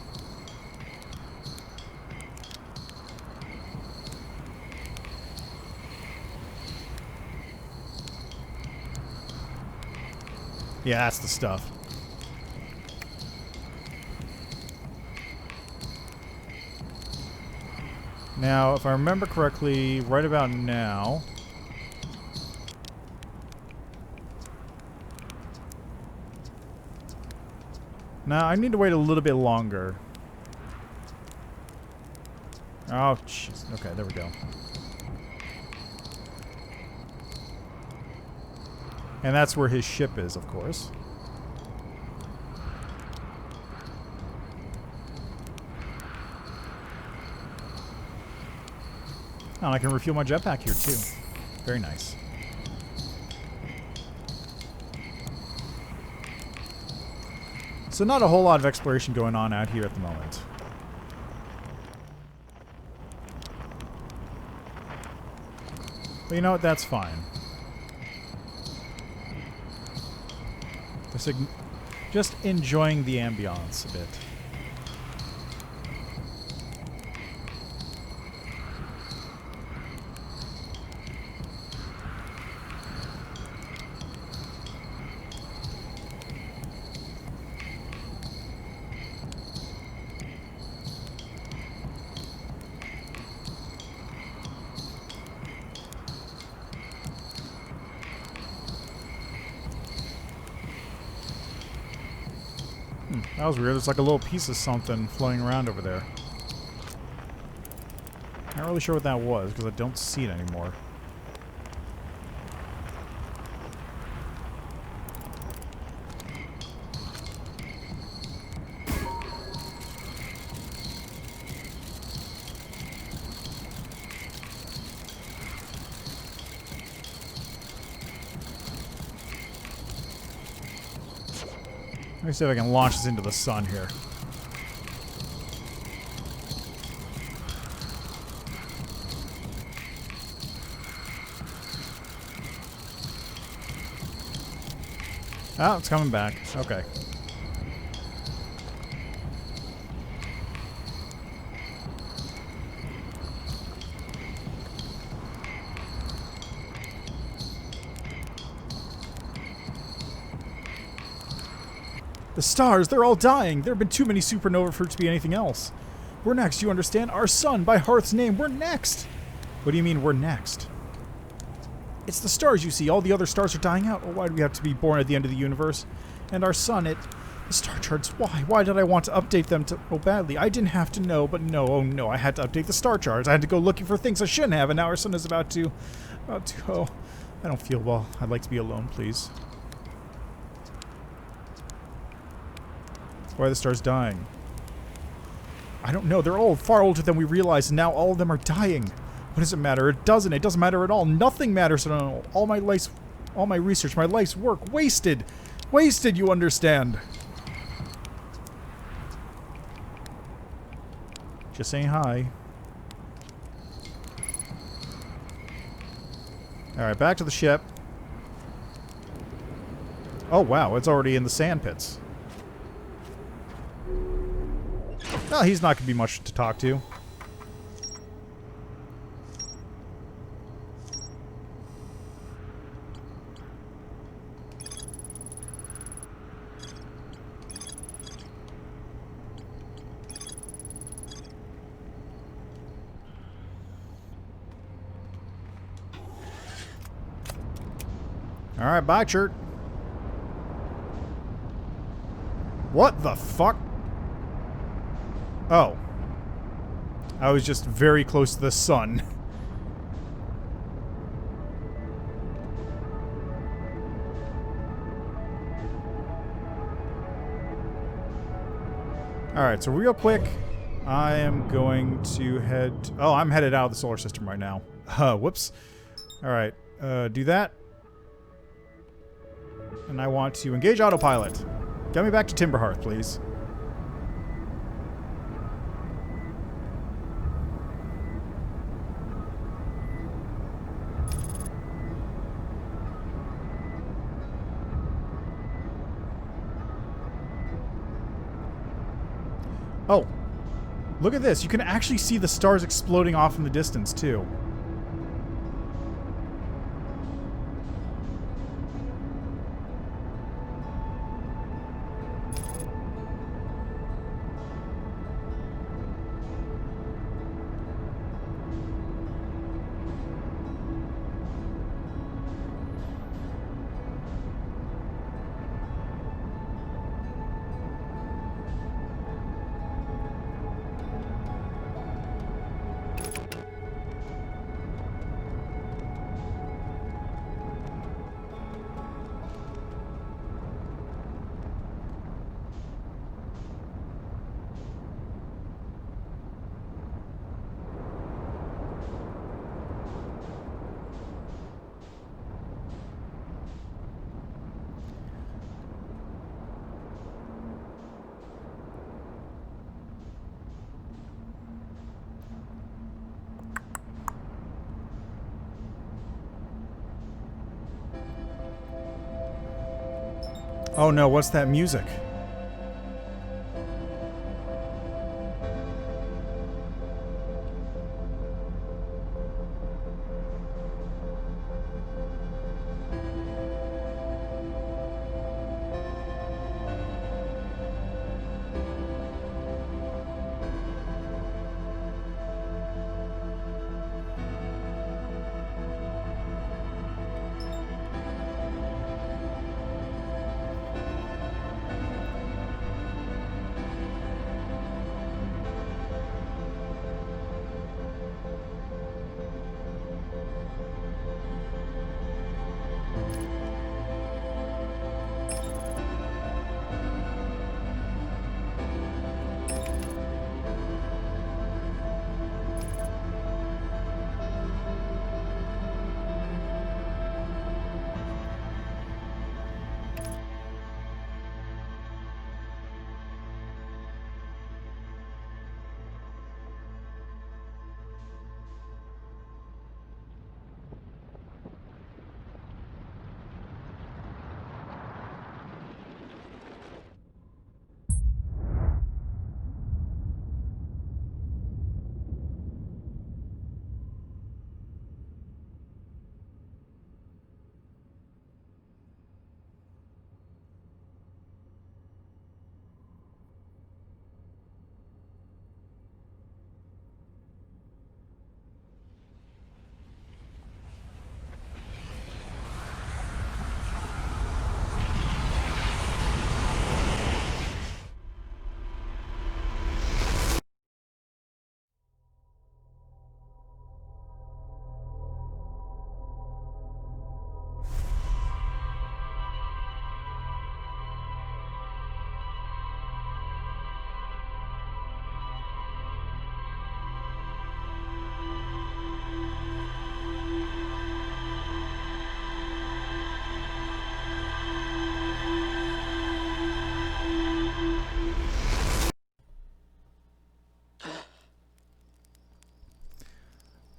Yeah, that's the stuff. Now, if I remember correctly, right about now... Now, I need to wait a little bit longer. Oh, jeez. Okay, there we go. And that's where his ship is, of course. Oh, and I can refuel my jetpack here too. Very nice. So not a whole lot of exploration going on out here at the moment. But you know what? That's fine. Just enjoying the ambiance a bit. That was weird. There's like a little piece of something floating around over there. Not really sure what that was because I don't see it anymore. Let me see if I can launch this into the sun here. Oh, it's coming back. Okay. The stars, they're all dying. There have been too many supernovae for it to be anything else. We're next, you understand? Our sun, by Hearth's name, we're next. What do you mean we're next? It's the stars, you see. All the other stars are dying out. Oh, why do we have to be born at the end of the universe? And our sun, the star charts, why? Why did I want to update them so badly? I didn't have to know, but no, oh no, I had to update the star charts. I had to go looking for things I shouldn't have, and now our sun is about to, oh, I don't feel well. I'd like to be alone, please. Why are the stars dying? I don't know. They're all far older than we realize, and now all of them are dying. What does it matter? It doesn't. It doesn't matter at all. Nothing matters at all. All my research, my life's work, wasted. Wasted, you understand. Just saying hi. Alright, back to the ship. Oh, wow. It's already in the sand pits. Well, he's not going to be much to talk to. Alright, bye, Chert. What the fuck? Oh. I was just very close to the sun. Alright, so real quick, I am going to head... Oh, I'm headed out of the solar system right now. Whoops. Alright, do that. And I want to engage autopilot. Get me back to Timberhearth, please. Oh, look at this. You can actually see the stars exploding off in the distance, too. Oh no, what's that music?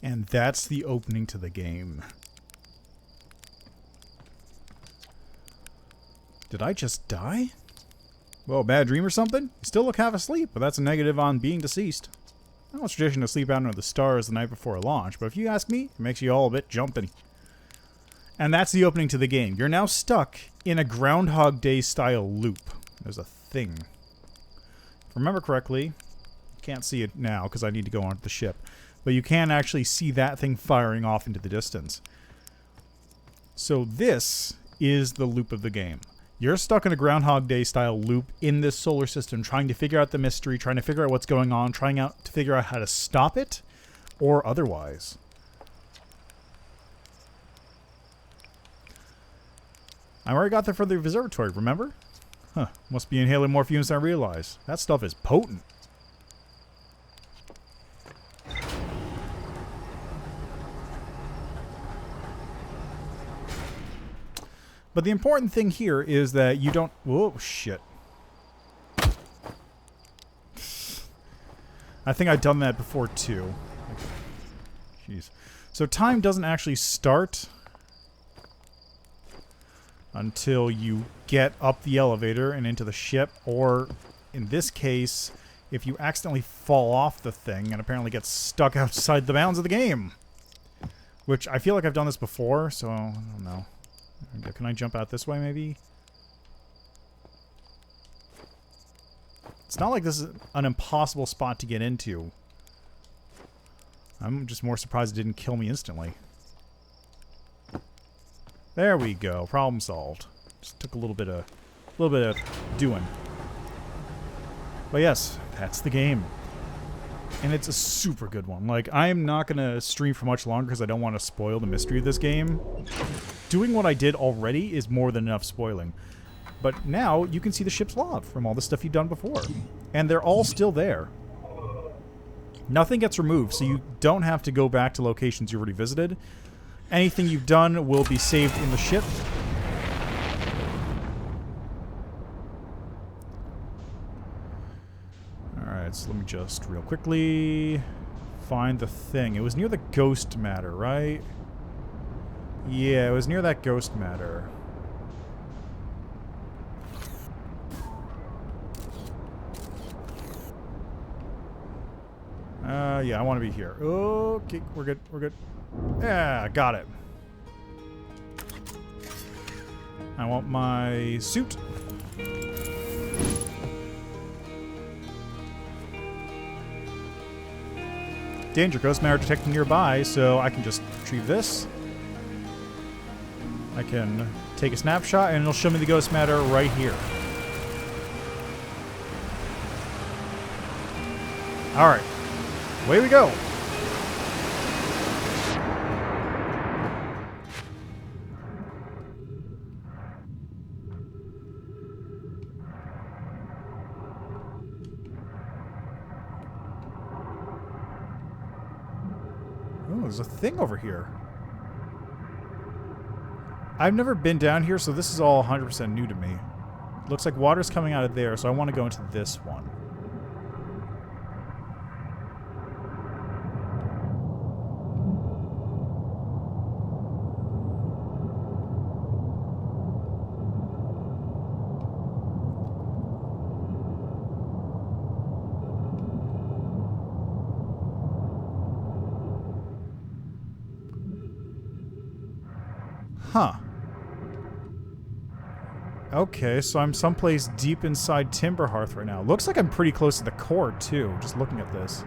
And that's the opening to the game. Did I just die? Well, bad dream or something? You still look half asleep, but that's a negative on being deceased. I know it's tradition to sleep out under the stars the night before a launch, but if you ask me, it makes you all a bit jumpy. And that's the opening to the game. You're now stuck in a Groundhog Day style loop. There's a thing. If I remember correctly, can't see it now because I need to go onto the ship, but you can actually see that thing firing off into the distance. So this is the loop of the game. You're stuck in a Groundhog Day style loop in this solar system, trying to figure out the mystery, trying to figure out what's going on, trying to figure out how to stop it, or otherwise. I already got there for the observatory, remember? Huh, must be inhaling more fumes than I realized. That stuff is potent. But the important thing here is that you don't... Whoa, shit. I think I've done that before, too. Jeez. So time doesn't actually start until you get up the elevator and into the ship, or, in this case, if you accidentally fall off the thing and apparently get stuck outside the bounds of the game. Which, I feel like I've done this before, so I don't know. Can I jump out this way, maybe? It's not like this is an impossible spot to get into. I'm just more surprised it didn't kill me instantly. There we go. Problem solved. Just took a little bit of doing. But yes, that's the game. And it's a super good one. Like, I'm not going to stream for much longer because I don't want to spoil the mystery of this game. Doing what I did already is more than enough spoiling. But now you can see the ship's log from all the stuff you've done before. And they're all still there. Nothing gets removed, so you don't have to go back to locations you already visited. Anything you've done will be saved in the ship. Alright, so let me just real quickly find the thing. It was near the ghost matter, right? Yeah, it was near that ghost matter. Yeah, I want to be here. Okay, we're good. We're good. Yeah, got it. I want my suit. Danger, ghost matter detected nearby, so I can just retrieve this. I can take a snapshot and it'll show me the ghost matter right here. Alright. Away we go. Oh, there's a thing over here. I've never been down here, so this is all 100% new to me. Looks like water's coming out of there, so I want to go into this one. Huh. Okay, so I'm someplace deep inside Timberhearth right now. Looks like I'm pretty close to the core, too, just looking at this.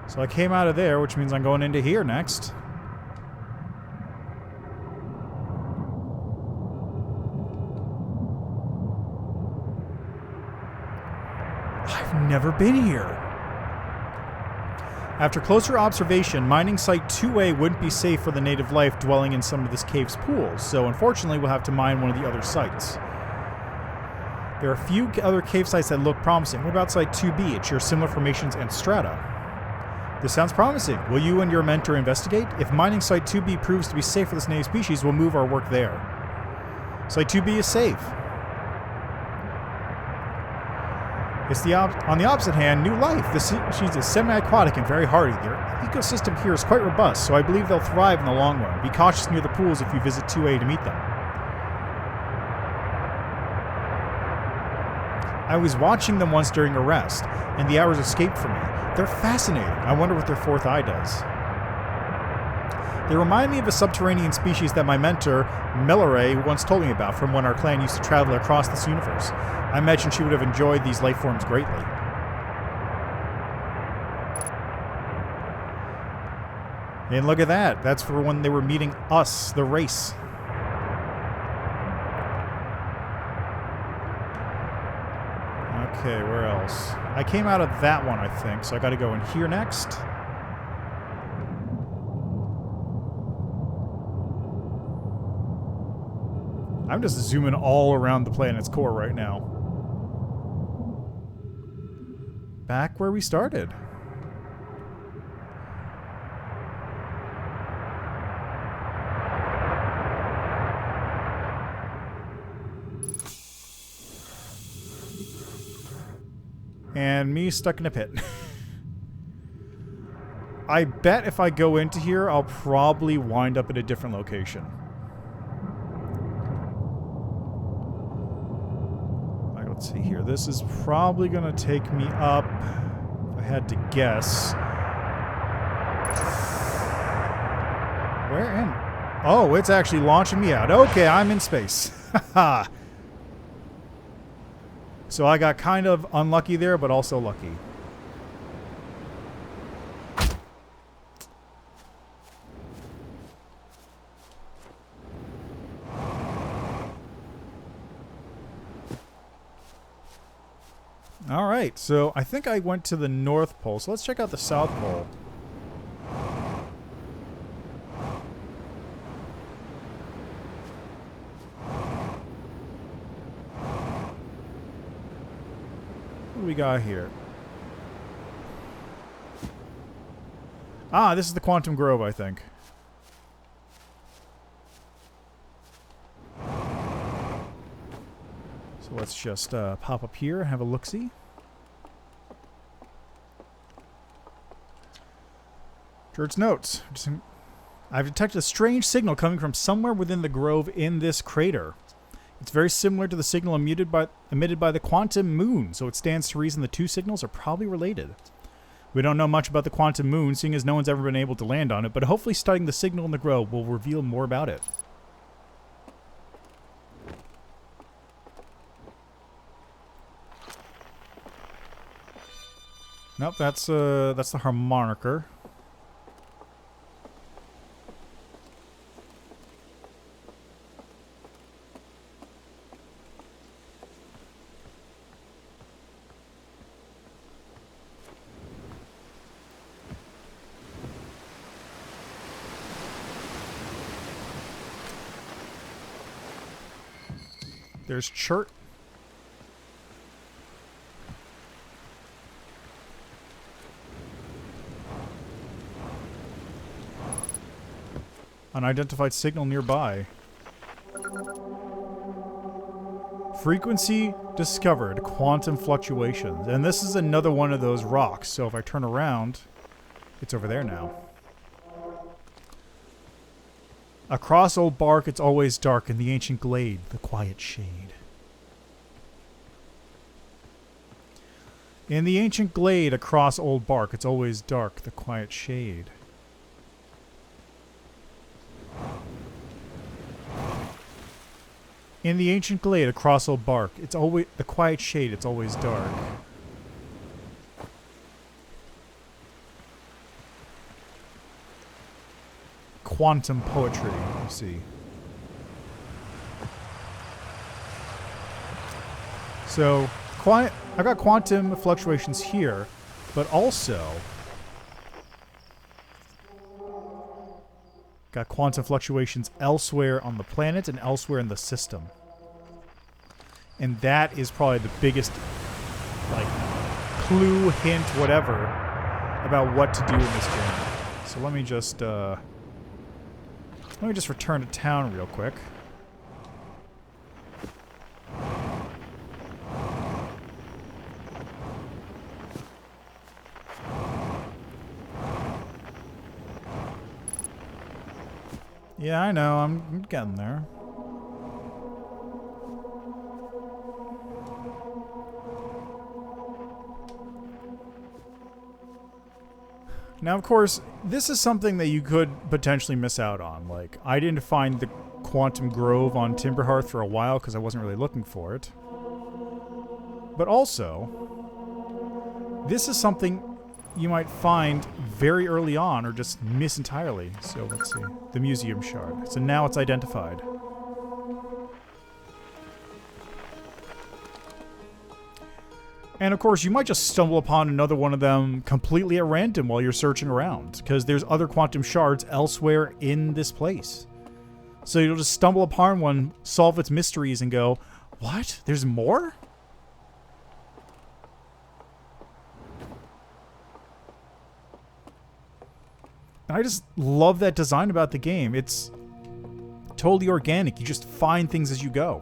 So I came out of there, which means I'm going into here next. I've never been here. After closer observation, mining site 2A wouldn't be safe for the native life dwelling in some of this cave's pools, so unfortunately we'll have to mine one of the other sites. There are a few other cave sites that look promising. What about site 2B? It shares similar formations and strata. This sounds promising. Will you and your mentor investigate? If mining site 2B proves to be safe for this native species, we'll move our work there. Site 2B is safe. It's on the opposite hand, new life. This species is semi-aquatic and very hardy. Their ecosystem here is quite robust, so I believe they'll thrive in the long run. Be cautious near the pools if you visit 2A to meet them. I was watching them once during a rest, and the hours escaped from me. They're fascinating. I wonder what their fourth eye does. They remind me of a subterranean species that my mentor, Melore, once told me about from when our clan used to travel across this universe. I imagine she would have enjoyed these life forms greatly. And look at that. That's for when they were meeting us, the race. Okay, where else? I came out of that one, I think, so I gotta go in here next. I'm just zooming all around the planet's core right now. Back where we started. And me stuck in a pit. I bet if I go into here, I'll probably wind up at a different location. Let's see here. This is probably going to take me up, if I had to guess. Where am... Oh, it's actually launching me out. Okay, I'm in space. Haha. So I got kind of unlucky there, but also lucky. Alright, so I think I went to the North Pole, so let's check out the South Pole. What do we got here? Ah, this is the Quantum Grove, I think. So let's just pop up here and have a look-see. George's notes. I've detected a strange signal coming from somewhere within the grove in this crater. It's very similar to the signal emitted by the quantum moon, so it stands to reason the two signals are probably related. We don't know much about the quantum moon, seeing as no one's ever been able to land on it, but hopefully studying the signal in the globe will reveal more about it. Nope, that's the harmonicer. There's chert. Unidentified signal nearby. Frequency discovered. Quantum fluctuations. And this is another one of those rocks. So if I turn around, it's over there now. Across old bark, it's always dark. In the ancient glade, the quiet shade. In the ancient glade, across old bark, it's always dark. The quiet shade. In the ancient glade, across old bark, it's always the quiet shade. It's always dark. Quantum poetry, you see. So, I've got quantum fluctuations here, but also got quantum fluctuations elsewhere on the planet and elsewhere in the system. And that is probably the biggest, like, clue, hint, whatever, about what to do in this game. So let me just return to town real quick. Yeah, I know, I'm getting there. Now, of course, this is something that you could potentially miss out on. Like, I didn't find the Quantum Grove on Timberhearth for a while because I wasn't really looking for it. But also, this is something you might find very early on or just miss entirely. So let's see. The museum shard. So now it's identified. And of course, you might just stumble upon another one of them completely at random while you're searching around, because there's other quantum shards elsewhere in this place. So you'll just stumble upon one, solve its mysteries, and go, what? There's more? And I just love that design about the game. It's totally organic. You just find things as you go.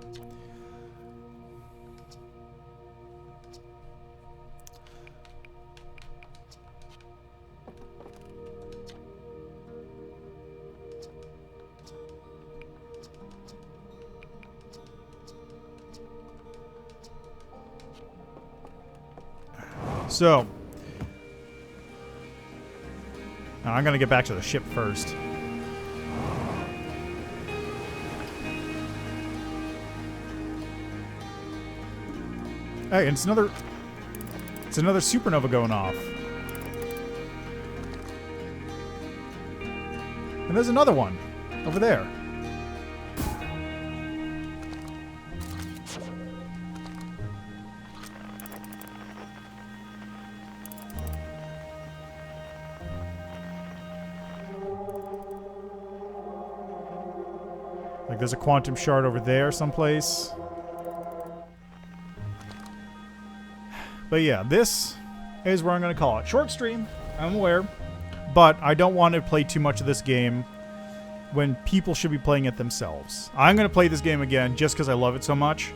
So, now I'm going to get back to the ship first. Hey, it's another supernova going off. And there's another one over there. Like there's a quantum shard over there someplace. But yeah, this is where I'm going to call it. Short stream, I'm aware. But I don't want to play too much of this game when people should be playing it themselves. I'm going to play this game again just because I love it so much.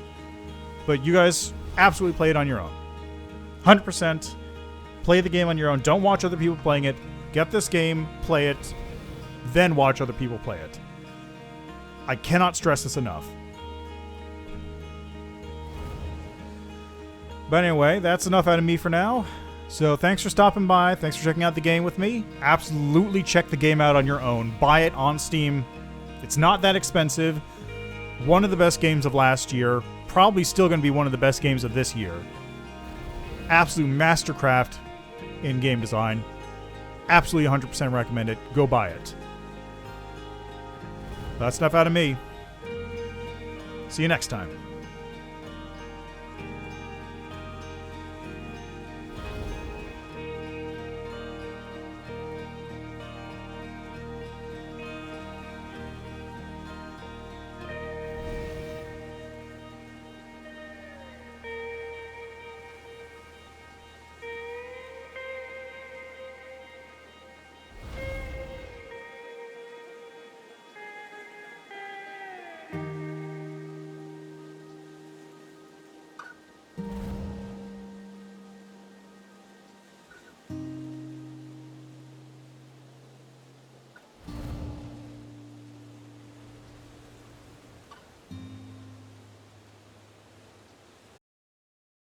But you guys absolutely play it on your own. 100%. Play the game on your own. Don't watch other people playing it. Get this game, play it, then watch other people play it. I cannot stress this enough. But anyway, that's enough out of me for now. So thanks for stopping by. Thanks for checking out the game with me. Absolutely check the game out on your own. Buy it on Steam. It's not that expensive. One of the best games of last year. Probably still going to be one of the best games of this year. Absolute mastercraft in game design. Absolutely 100% recommend it. Go buy it. That's enough out of me. See you next time.